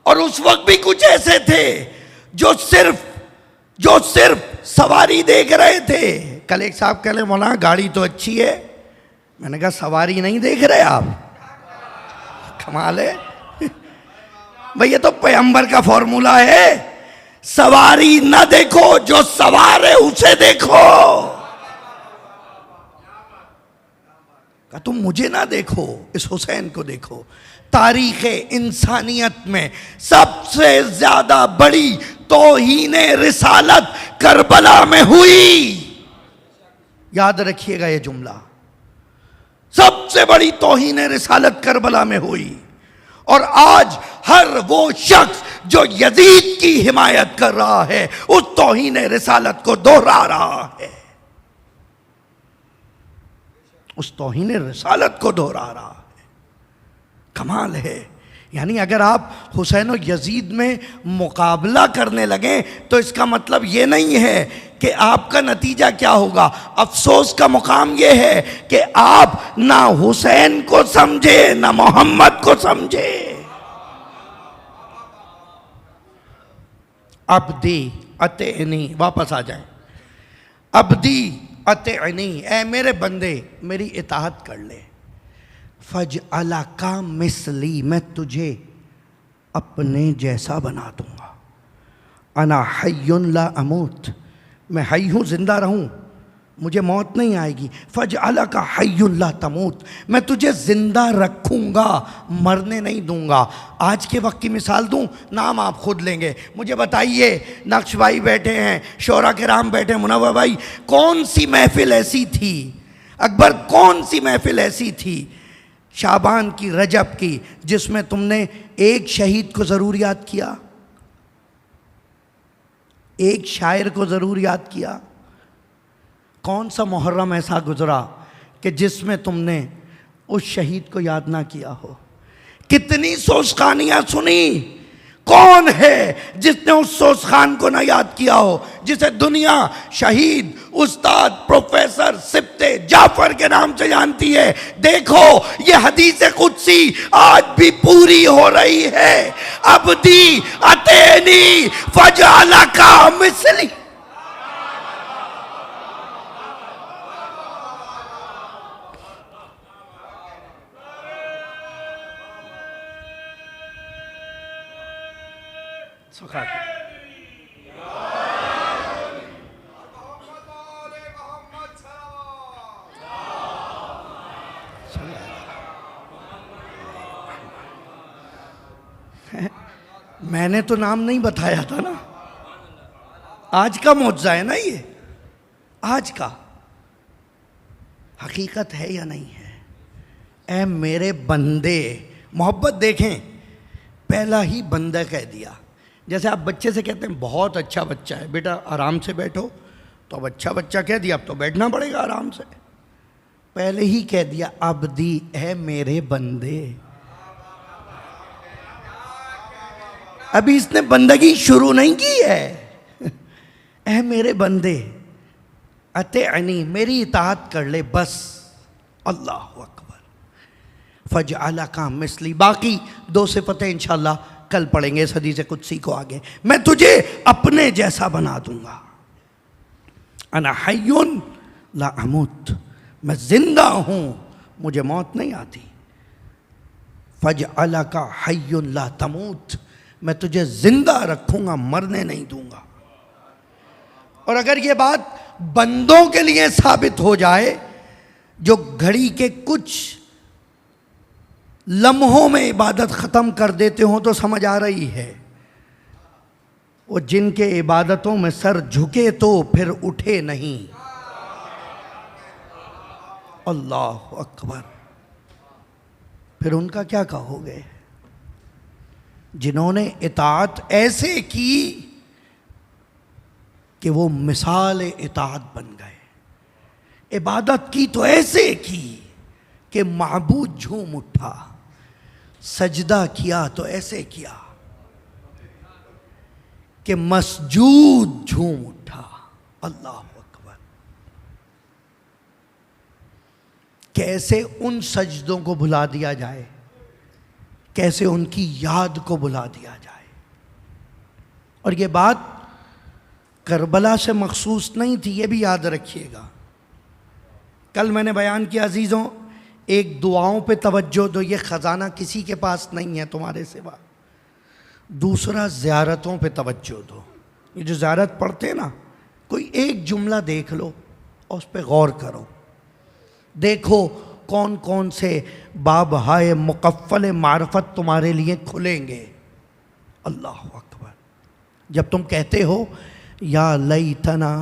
और उस वक्त भी कुछ ऐसे थे जो सिर्फ सवारी देख रहे थे। कल एक साहब कह रहे मौलाना गाड़ी तो अच्छी है, मैंने कहा सवारी नहीं देख रहे आप, कमाल है भाई। ये तो पैगंबर का फॉर्मूला है, सवारी ना देखो, जो सवार है उसे देखो। कहा तुम मुझे ना देखो, इस हुसैन को देखो। तारीख़ इंसानियत में सबसे ज्यादा बड़ी तौहीन रिसालत करबला में हुई। याद रखिएगा ये जुमला, सबसे बड़ी तौहीन रिसालत करबला में हुई। और आज हर वो शख्स जो यजीद की हिमायत कर रहा है, उस तौहीन रिसालत को दोहरा रहा है। उस तौहीन रिसालत को दोहरा रहा है। कमाल है। यानी अगर आप हुसैन और यजीद में मुकाबला करने लगे तो इसका मतलब ये नहीं है कि आपका नतीजा क्या होगा। अफसोस का मुकाम ये है कि आप ना हुसैन को समझे ना मोहम्मद को समझे। अब्दी अतेनी, वापस आ जाए। अब्दी अतेनी, ऐ मेरे बंदे मेरी इताअत कर ले। फज अला का मिसली, मैं तुझे अपने जैसा बना दूंगा। अना हय्युन ला अमूत, मैं हई हूँ, जिंदा रहूँ, मुझे मौत नहीं आएगी। फज अला का हय्युन ला तमूत, मैं तुझे जिंदा रखूँगा, मरने नहीं दूंगा। आज के वक्त की मिसाल दूँ, नाम आप खुद लेंगे। मुझे बताइए, नक्श भाई बैठे हैं, शोरा किराम बैठे हैं, मुनव्वर भाई, कौन सी महफिल ऐसी थी, अकबर कौन सी महफिल ऐसी थी शाबान की, रजब की, जिसमें तुमने एक शहीद को ज़रूर याद किया, एक शायर को ज़रूर याद किया? कौन सा मुहर्रम ऐसा गुजरा कि जिसमें तुमने उस शहीद को याद ना किया हो? कितनी सोचखानियाँ सुनी, कौन है जिसने उस सोचखान को ना याद किया हो, जिसे दुनिया शहीद उस्ताद प्रोफेसर सिप्ते जाफर के नाम से जानती है। देखो ये हदीस कुदसी आज भी पूरी हो रही है। अब्दी अतेनी फजाला का मिसली। मैंने तो नाम नहीं बताया था ना, आज का मौजज़ा है ना ये, आज का। हकीकत है या नहीं है? ऐ मेरे बंदे, मोहब्बत देखें, पहला ही बंदा कह दिया। जैसे आप बच्चे से कहते हैं बहुत अच्छा बच्चा है, बेटा आराम से बैठो, तो अब अच्छा बच्चा कह दिया, अब तो बैठना पड़ेगा आराम से। पहले ही कह दिया अब्दी, है मेरे बंदे। अभी इसने बंदगी शुरू नहीं की है। ऐ मेरे बंदे अतेअनी, मेरी इताअत कर ले बस। अल्लाहु अकबर। फजअला का मिसली। बाकी दो सिफतें इंशाअल्लाह कल पढ़ेंगे इस हदीस कुदसी को आगे। मैं तुझे अपने जैसा बना दूंगा। अना हय्युन ला अमूत, मैं जिंदा हूं, मुझे मौत नहीं आती। फजअला का हय्युन ला तमूत, मैं तुझे जिंदा रखूंगा, मरने नहीं दूंगा। और अगर ये बात बंदों के लिए साबित हो जाए जो घड़ी के कुछ लम्हों में इबादत ख़त्म कर देते हो, तो समझ आ रही है। वो जिनके इबादतों में सर झुके तो फिर उठे नहीं। अल्लाह अकबर। फिर उनका क्या कहोगे? जिन्होंने इताअत ऐसे की कि वो मिसाल इताअत बन गए। इबादत की तो ऐसे की कि माबूद झूम उठा। सजदा किया तो ऐसे किया कि मसजूद झूम उठा। अल्लाह अकबर। कैसे उन सजदों को भुला दिया जाए, कैसे उनकी याद को भुला दिया जाए। और ये बात करबला से मखसूस नहीं थी, ये भी याद रखिएगा। कल मैंने बयान किया, अजीज़ों, एक दुआओं पे तवज्जो दो, ये ख़जाना किसी के पास नहीं है तुम्हारे सिवा। दूसरा ज़ियारतों पे तवज्जो दो। ये जो ज़ियारत पढ़ते हैं ना, कोई एक जुमला देख लो और उस पर गौर करो। देखो कौन कौन से बाब हाय मुकफ़्फ़ल मारफत तुम्हारे लिए खुलेंगे। अल्लाह अकबर। जब तुम कहते हो या लैतना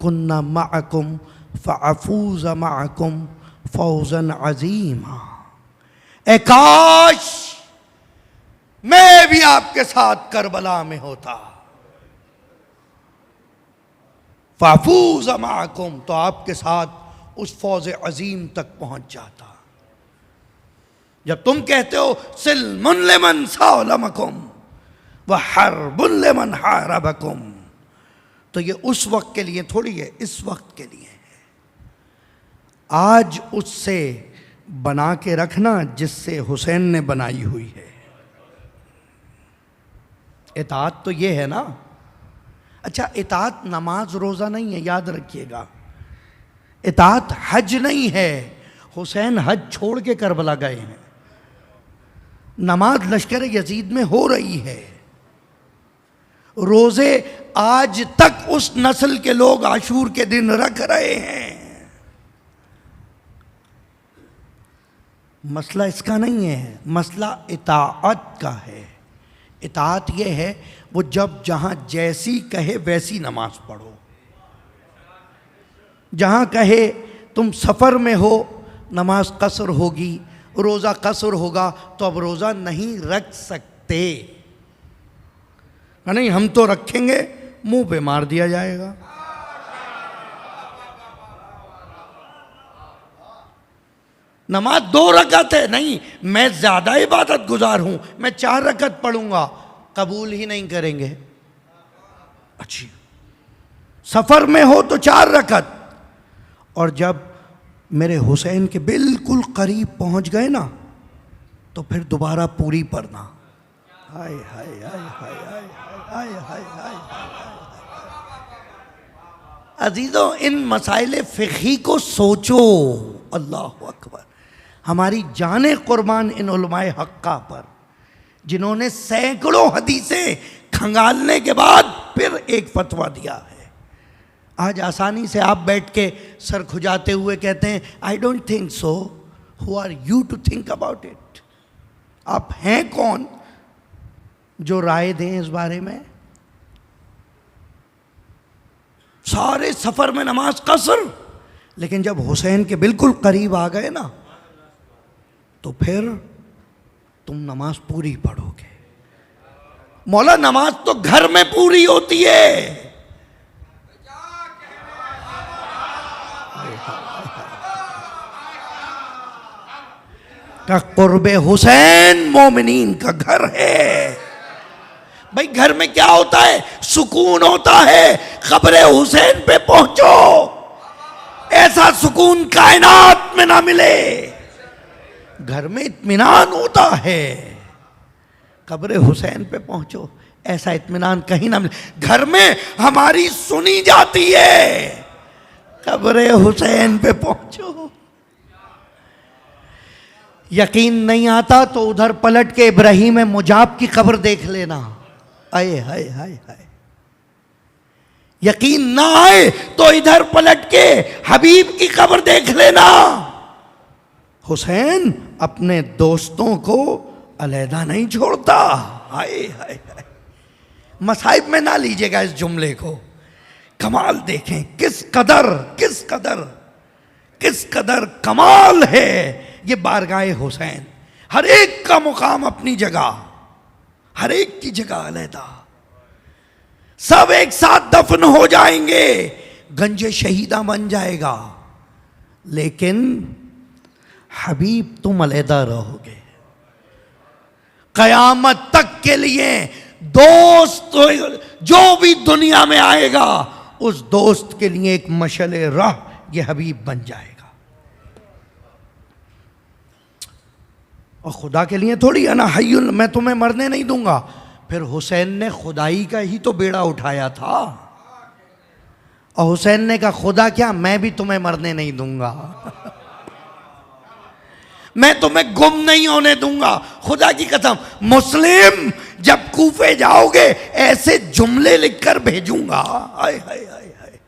कुन्ना मअकुम फ़अफ़ूज़ मअकुम फ़ौज़न अज़ीमा, ए काश मैं भी आपके साथ करबला में होता। फ़अफ़ूज़ मअकुम, तो आपके साथ उस फौज अजीम तक पहुंच जाता। जब तुम कहते हो सिल्मुन लिमन सालमकुम व हर्बुन लिमन हारबकुम, तो ये उस वक्त के लिए थोड़ी है, इस वक्त के लिए है। आज उससे बना के रखना जिससे हुसैन ने बनाई हुई है। इताअत तो ये है ना। अच्छा, इताअत नमाज रोज़ा नहीं है, याद रखिएगा। इताअत हज नहीं है। हुसैन हज छोड़ के करबला गए हैं। नमाज लश्कर यजीद में हो रही है। रोज़े आज तक उस नस्ल के लोग आशूर के दिन रख रहे हैं। मसला इसका नहीं है, मसला इताअत का है। इताअत ये है वो जब जहाँ जैसी कहे वैसी नमाज पढ़ो। जहाँ कहे तुम सफ़र में हो नमाज कसर होगी, रोज़ा कसर होगा, तो अब रोज़ा नहीं रख सकते। नहीं, हम तो रखेंगे, मुंह पे मार दिया जाएगा। नमाज 2 रकत है, नहीं मैं ज़्यादा इबादत गुजार हूं, मैं 4 रकत पढ़ूंगा, कबूल ही नहीं करेंगे। अच्छी सफ़र में हो तो 4 रकत, और जब मेरे हुसैन के बिल्कुल करीब पहुंच गए ना, तो फिर दोबारा पूरी पढ़ना। हाय हाय हाय हाय हाय हाय हाय हाय। अजीजों, इन मसाइल फ़िक़ही को सोचो। अल्लाह अकबर। हमारी जाने कुर्बान इन उलमाए हक्का पर, जिन्होंने सैकड़ों हदीसें खंगालने के बाद फिर एक फतवा दिया है। आज आसानी से आप बैठ के सर खुजाते हुए कहते हैं I don't think so. Who are you to think about it? आप हैं कौन जो राय दें इस बारे में? सारे सफ़र में नमाज कसर, लेकिन जब हुसैन के बिल्कुल करीब आ गए ना, तो फिर तुम नमाज पूरी पढ़ोगे। मौला, नमाज तो घर में पूरी होती है। का कुर्बे हुसैन मोमिनीन का घर है। भाई, घर में क्या होता है? सुकून होता है। खबरे हुसैन पे पहुंचो, ऐसा सुकून कायनात में ना मिले। घर में इत्मीनान होता है, कब्र हुसैन पे पहुंचो, ऐसा इत्मीनान कहीं ना मिले। घर में हमारी सुनी जाती है, कब्र हुसैन पे पहुंचो। यकीन नहीं आता तो उधर पलट के इब्राहिम मुजाब की कब्र देख लेना। आए हाय हाय हाय। यकीन ना आए तो इधर पलट के हबीब की कब्र देख लेना। हुसैन अपने दोस्तों को अलहदा नहीं छोड़ता। हाय हाय हाय। मसाइब में ना लीजिएगा इस जुमले को। कमाल देखें, किस कदर कमाल है ये बारगाह हुसैन। हर एक का मुकाम अपनी जगह, हर एक की जगह अलहदा। सब एक साथ दफन हो जाएंगे, गंजे शहीदा बन जाएगा, लेकिन हबीब तुम अलहदा रहोगे कयामत तक के लिए। दोस्त जो भी दुनिया में आएगा, उस दोस्त के लिए एक मशले राह ये हबीब बन जाएगा। और खुदा के लिए थोड़ी है ना, हय्युल, मैं तुम्हें मरने नहीं दूंगा। फिर हुसैन ने खुदाई का ही तो बेड़ा उठाया था, और हुसैन ने कहा खुदा क्या, मैं भी तुम्हें मरने नहीं दूंगा। मैं तुम्हें गुम नहीं होने दूंगा, खुदा की कसम। मुस्लिम, जब कूफे जाओगे ऐसे जुमले लिखकर भेजूंगा। हाय हाय हाय हाय।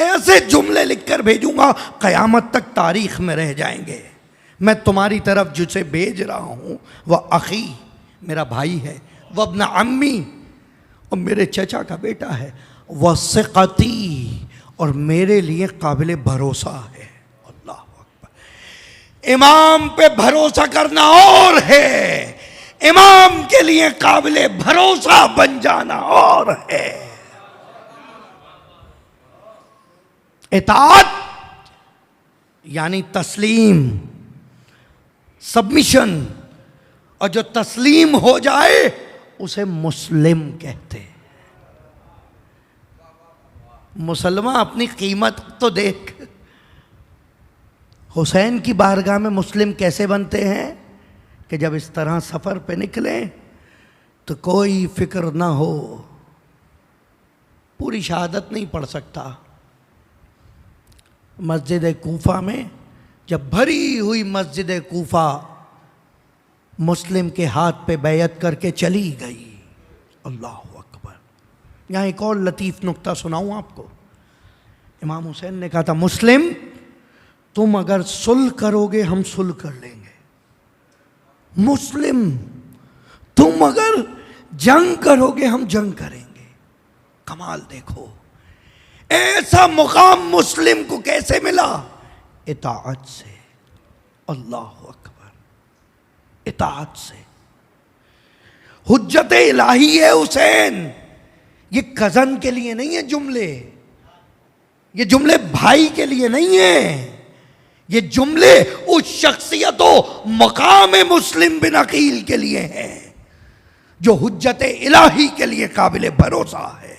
ऐसे जुमले लिखकर भेजूंगा, कयामत तक तारीख में रह जाएंगे। मैं तुम्हारी तरफ जिसे भेज रहा हूं वह अखी, मेरा भाई है, वह अपना अम्मी और मेरे चचा का बेटा है, वह सिक़ती, और मेरे लिए काबिल भरोसा है। अल्लाह अकबर। इमाम पे भरोसा करना और है, इमाम के लिए काबिल भरोसा बन जाना और है। इताअत यानी तस्लीम, सबमिशन। और जो तस्लीम हो जाए उसे मुस्लिम कहते हैं। मुसलमान अपनी कीमत तो देख। हुसैन की बारगाह में मुस्लिम कैसे बनते हैं कि जब इस तरह सफ़र पे निकले तो कोई फिक्र ना हो, पूरी शहादत नहीं पढ़ सकता। मस्जिद कूफा में जब भरी हुई मस्जिद कूफा मुस्लिम के हाथ पे बैयत करके चली गई, अल्लाह अकबर। यहाँ एक और लतीफ़ नुक्ता सुनाऊँ आपको। इमाम हुसैन ने कहा था, मुस्लिम तुम अगर सुलह करोगे हम सुलह कर लेंगे, मुस्लिम तुम अगर जंग करोगे हम जंग करेंगे। कमाल देखो, ऐसा मुकाम मुस्लिम को कैसे मिला? इताअत से। अल्लाह अकबर, इताअत से। हुज्जत इलाही है हुसैन। ये कज़न के लिए नहीं है जुमले, ये जुमले भाई के लिए नहीं है, ये जुमले उस शख्सियत मकाम मुस्लिम बिन अकील के लिए हैं जो हुज्जत इलाही के लिए काबिल भरोसा है,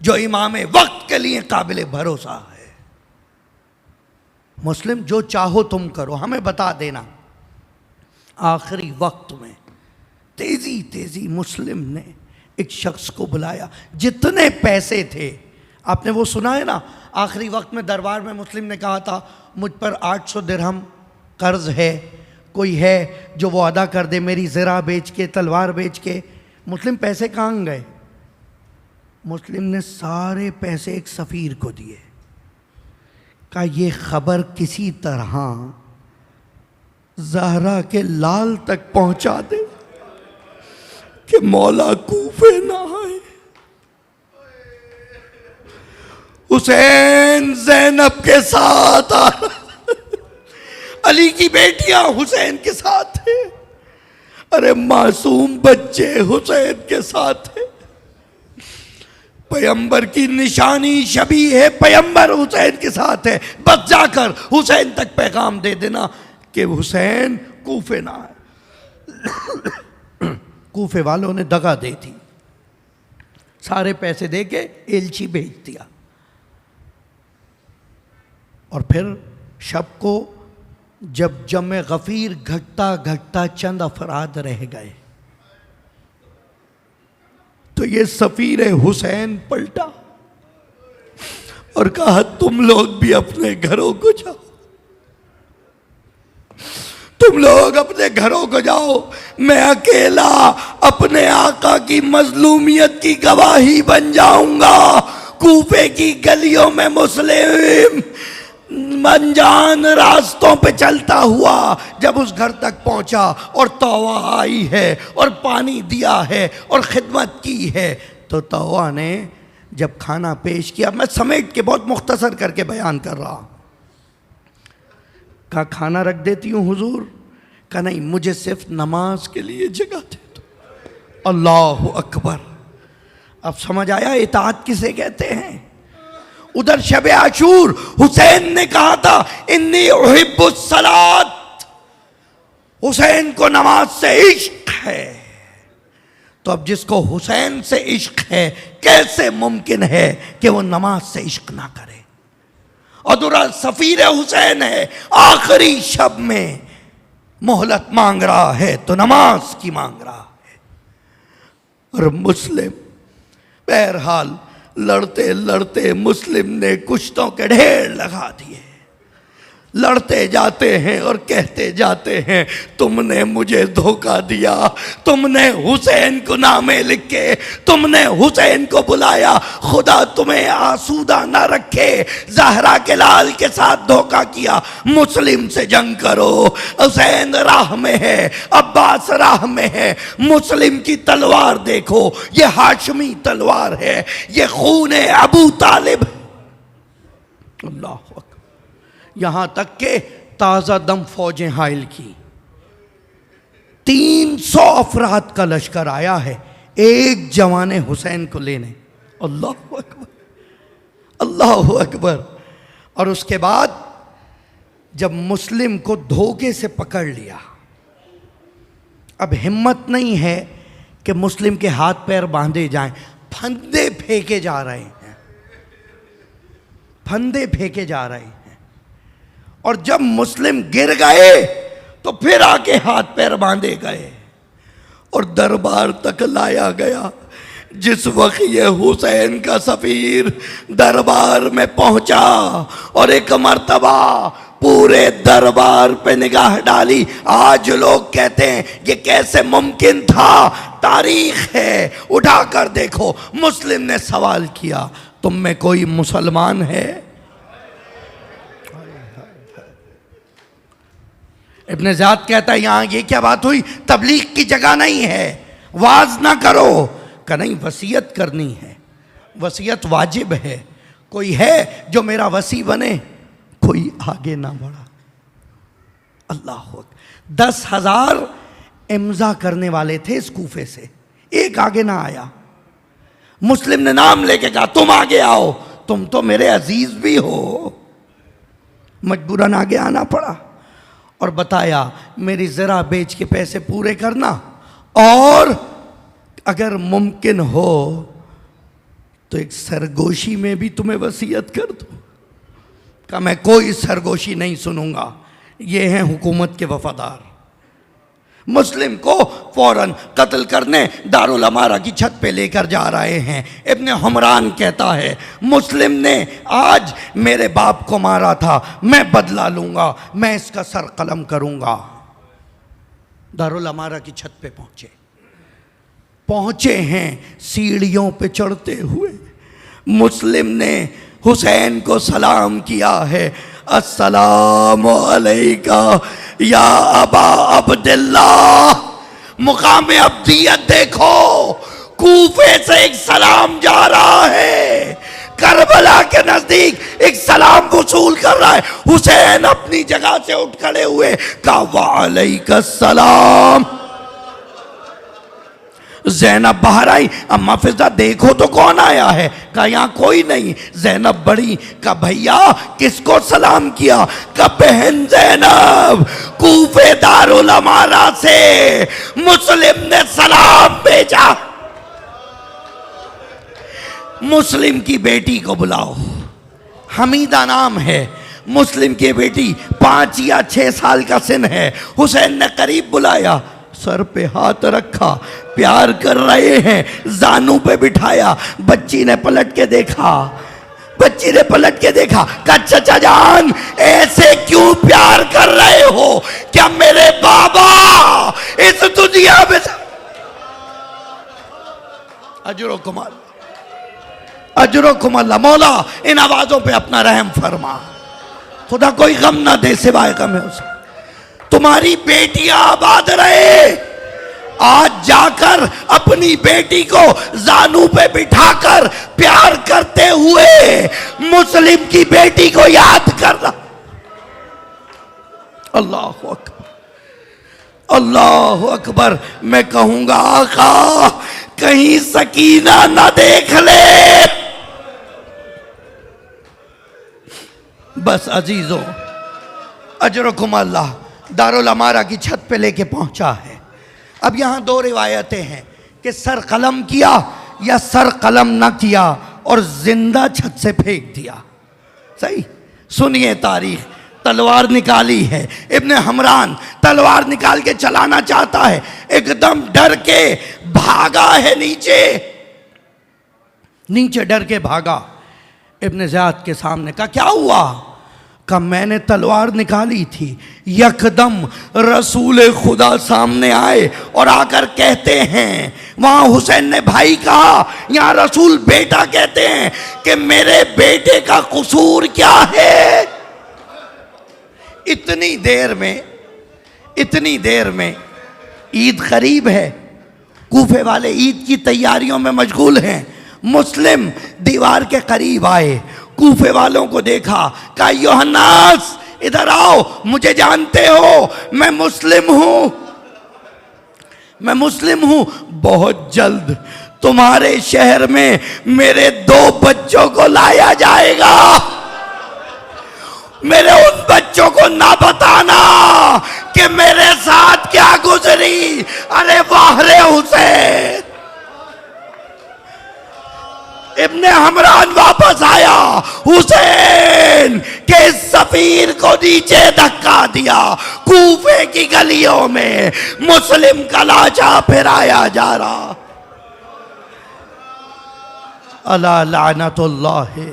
जो इमाम वक्त के लिए काबिल भरोसा है। मुस्लिम जो चाहो तुम करो, हमें बता देना। आखिरी वक्त में तेजी तेजी मुस्लिम ने एक शख्स को बुलाया, जितने पैसे थे, आपने वो सुना है ना, आखिरी वक्त में दरबार में मुस्लिम ने कहा था मुझ पर 800 दिरहम कर्ज है, कोई है जो वो अदा कर दे, मेरी ज़रा बेच के, तलवार बेच के। मुस्लिम पैसे कहाँ गए? मुस्लिम ने सारे पैसे एक सफ़ीर को दिए। कहा ये खबर किसी तरह ज़हरा के लाल तक पहुंचा दे कि मौला कूफे ना आए। हुसैन ज़ैनब के साथ आ, अली की बेटियां हुसैन के साथ थे। अरे मासूम बच्चे हुसैन के साथ थे। पैगंबर की निशानी शबी है, पैगंबर हुसैन के साथ है। बस जाकर हुसैन तक पैगाम दे देना कि हुसैन कूफे ना आए। कूफे वालों ने दगा दे दी, सारे पैसे दे के एलची भेज दिया। और फिर शब को जब जमे गफीर घटता घटता चंद अफराद रह गए तो ये सफीर हुसैन पलटा और कहा तुम लोग भी अपने घरों को जाओ, तुम लोग अपने घरों को जाओ। मैं अकेला अपने आका की मजलूमियत की गवाही बन जाऊंगा। कूफे की गलियों में मुस्लिम अनजान रास्तों पे चलता हुआ जब उस घर तक पहुंचा और तौवा आई है और पानी दिया है और खिदमत की है, तो तौवा ने जब खाना पेश किया, मैं समेट के बहुत मुख्तसर करके बयान कर रहा हूं, कहा खाना रख देती हूँ हुजूर? कहा नहीं, मुझे सिर्फ नमाज के लिए जगह दे दो। अल्लाह अकबर। अब समझ आया इताअत किसे कहते हैं। उधर शब आशूर हुसैन ने कहा था इन्नी उहिब्बुस सलात, हुसैन को नमाज से इश्क है। तो अब जिसको हुसैन से इश्क है, कैसे मुमकिन है कि वो नमाज से इश्क ना करे? और दूसरा सफीर हुसैन है, आखिरी शब में मोहलत मांग रहा है तो नमाज की मांग रहा है। और मुस्लिम बहरहाल लड़ते लड़ते मुस्लिम ने कुश्तों के ढेर लगा दिए। लड़ते जाते हैं और कहते जाते हैं तुमने मुझे धोखा दिया, तुमने हुसैन को नामे लिख के तुमने हुसैन को बुलाया, खुदा तुम्हें आसूदा ना रखे, ज़हरा के लाल के साथ धोखा किया। मुस्लिम से जंग करो, हुसैन राह में है, अब्बास राह में है। मुस्लिम की तलवार देखो, ये हाशमी तलवार है, ये खून अबू तालिब। अल्लाह अकबर। यहां तक के ताज़ा दम फौजें हाइल की, 300 अफराद का लश्कर आया है एक जवाने हुसैन को लेने। अल्लाह अकबर, अल्लाह अकबर। और उसके बाद जब मुस्लिम को धोखे से पकड़ लिया, अब हिम्मत नहीं है कि मुस्लिम के हाथ पैर बांधे जाएं, फंदे फेंके जा रहे हैं, फंदे फेंके जा रहे हैं। और जब मुस्लिम गिर गए तो फिर आके हाथ पैर बांधे गए और दरबार तक लाया गया। जिस वक्त ये हुसैन का सफीर दरबार में पहुंचा और एक मर्तबा पूरे दरबार पे निगाह डाली, आज लोग कहते हैं ये कैसे मुमकिन था, तारीख है, उठाकर देखो। मुस्लिम ने सवाल किया, तुम में कोई मुसलमान है? इब्न ज़ियाद कहता है यहां ये क्या बात हुई, तबलीग की जगह नहीं है, वाज ना करो। का नहीं, वसीयत करनी है, वसीयत वाजिब है। कोई है जो मेरा वसी बने? कोई आगे ना बढ़ा। अल्लाह, 10,000 इम्जा करने वाले थे इस कूफे से, एक आगे ना आया। मुस्लिम ने नाम लेके कहा तुम आगे आओ, तुम तो मेरे अजीज भी हो। मजबूरन आगे आना पड़ा और बताया मेरी ज़रा बेच के पैसे पूरे करना, और अगर मुमकिन हो तो एक सरगोशी में भी तुम्हें वसीयत कर दूं। कहा मैं कोई सरगोशी नहीं सुनूंगा, ये हैं हुकूमत के वफादार। मुस्लिम को फौरन कत्ल करने दारुल अमारा की छत पे लेकर जा रहे हैं। इब्न हमरान कहता है मुस्लिम ने आज मेरे बाप को मारा था, मैं बदला लूंगा, मैं इसका सर कलम करूंगा। दारुल अमारा की छत पे पहुंचे हैं, सीढ़ियों पे चढ़ते हुए मुस्लिम ने हुसैन को सलाम किया है, अस्सलामु अलैका या अबा अब्दुल्लाह। मुकाम अब्दियत देखो, कूफे से एक सलाम जा रहा है, करबला के नजदीक एक सलाम वसूल कर रहा है। हुसैन अपनी जगह से उठ खड़े हुए, कहा वालैका सलाम। ज़ैनब बाहर आई, अम्मा फिजा देखो तो कौन आया है? कहा यहाँ कोई नहीं। ज़ैनब बड़ी, कहा भैया किसको सलाम किया? कहा बहन ज़ैनब, कूफे दारुल अमारा से मुस्लिम ने सलाम भेजा। मुस्लिम की बेटी को बुलाओ, हमीदा नाम है, मुस्लिम की बेटी 5 या 6 साल का सिन है। हुसैन ने करीब बुलाया, सर पे हाथ रखा, प्यार कर रहे हैं, जानू पे बिठाया। बच्ची ने पलट के देखा, बच्ची ने पलट के देखा, कहा चचा जान ऐसे क्यों प्यार कर रहे हो? क्या मेरे बाबा इस दुनिया में? अजरो कुमार, अजरो कुमार, मौला इन आवाजों पे अपना रहम फरमा, खुदा कोई गम ना दे सिवाय गम है उसे। तुम्हारी बेटियां आबाद रहे, आज जाकर अपनी बेटी को जानू पे बिठाकर प्यार करते हुए मुस्लिम की बेटी को याद करना। अल्लाह अकबर, अल्लाह अकबर। मैं कहूंगा आका कहीं सकीना ना देख ले। बस अजीजों, अजरकुम अल्लाह दारुल अमारा की छत पे लेके पहुंचा है। अब यहां 2 रिवायतें हैं कि सर कलम किया या सर कलम न किया और जिंदा छत से फेंक दिया। सही सुनिए तारीख। तलवार निकाली है, इब्ने हमरान तलवार निकाल के चलाना चाहता है, एकदम डर के भागा है नीचे, नीचे डर के भागा। इब्ने ज़ियाद के सामने कहा क्या हुआ? कहा मैंने तलवार निकाली थी, यकदम रसूल खुदा सामने आए और आकर कहते हैं, वहां हुसैन ने भाई कहा, यहां रसूल बेटा कहते हैं कि मेरे बेटे का कसूर क्या है? इतनी देर में ईद करीब है, कूफे वाले ईद की तैयारियों में मशगूल हैं। मुस्लिम दीवार के करीब आए, कूफे वालों को देखा, कहा योहन्नास इधर आओ, मुझे जानते हो मैं मुस्लिम हूं, मैं मुस्लिम हूं। बहुत जल्द तुम्हारे शहर में मेरे 2 बच्चों को लाया जाएगा। मेरे उन बच्चों को ना बताना कि मेरे साथ क्या गुजरी। अरे वाह रे हुसैन। इब्ने हमरान वापस आया, हुसैन के सफीर को नीचे धक्का दिया। कूफे की गलियों में मुस्लिम का लाचा फिराया जा रहा। अला लानतुल्लाहि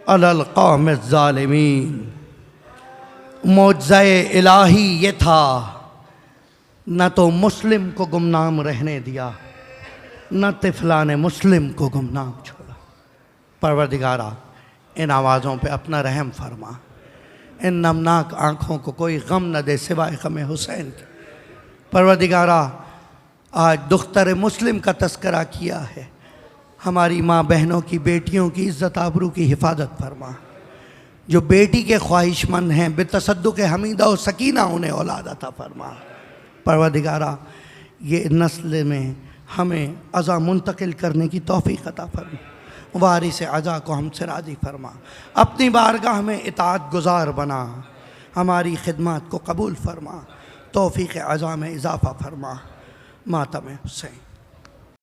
अलल कौम ज़ालिमीन। मौजज़े इलाही ये था, न तो मुस्लिम को गुमनाम रहने दिया, न तिफलान मुस्लिम को गुमनाम छोड़ा। परवरदिगारा इन आवाज़ों पे अपना रहम फरमा, इन नमनाक आँखों को कोई गम न दे सिवाय गम हुसैन के। परवरदिगारा आज दुख्तर मुस्लिम का तस्करा किया है, हमारी माँ बहनों की, बेटियों की इज़्ज़त आबरू की हिफाजत फरमा। जो बेटी के ख्वाहिशमंद हैं बेतसद्दुक़ हमीदा और सकीना उन्हें औलाद अता फरमा। परवरदिगारा ये नस्ल में हमें अज़ा मुंतकिल करने की तौफ़ीक़ अता फरमा। वारिस अज़ा को हमसे राज़ी फरमा। अपनी बारगाह में इताअत गुज़ार बना, हमारी खिदमत को कबूल फरमा। तौफ़ीक़ अज़ा में इजाफ़ा फरमा। मातम हुसैन।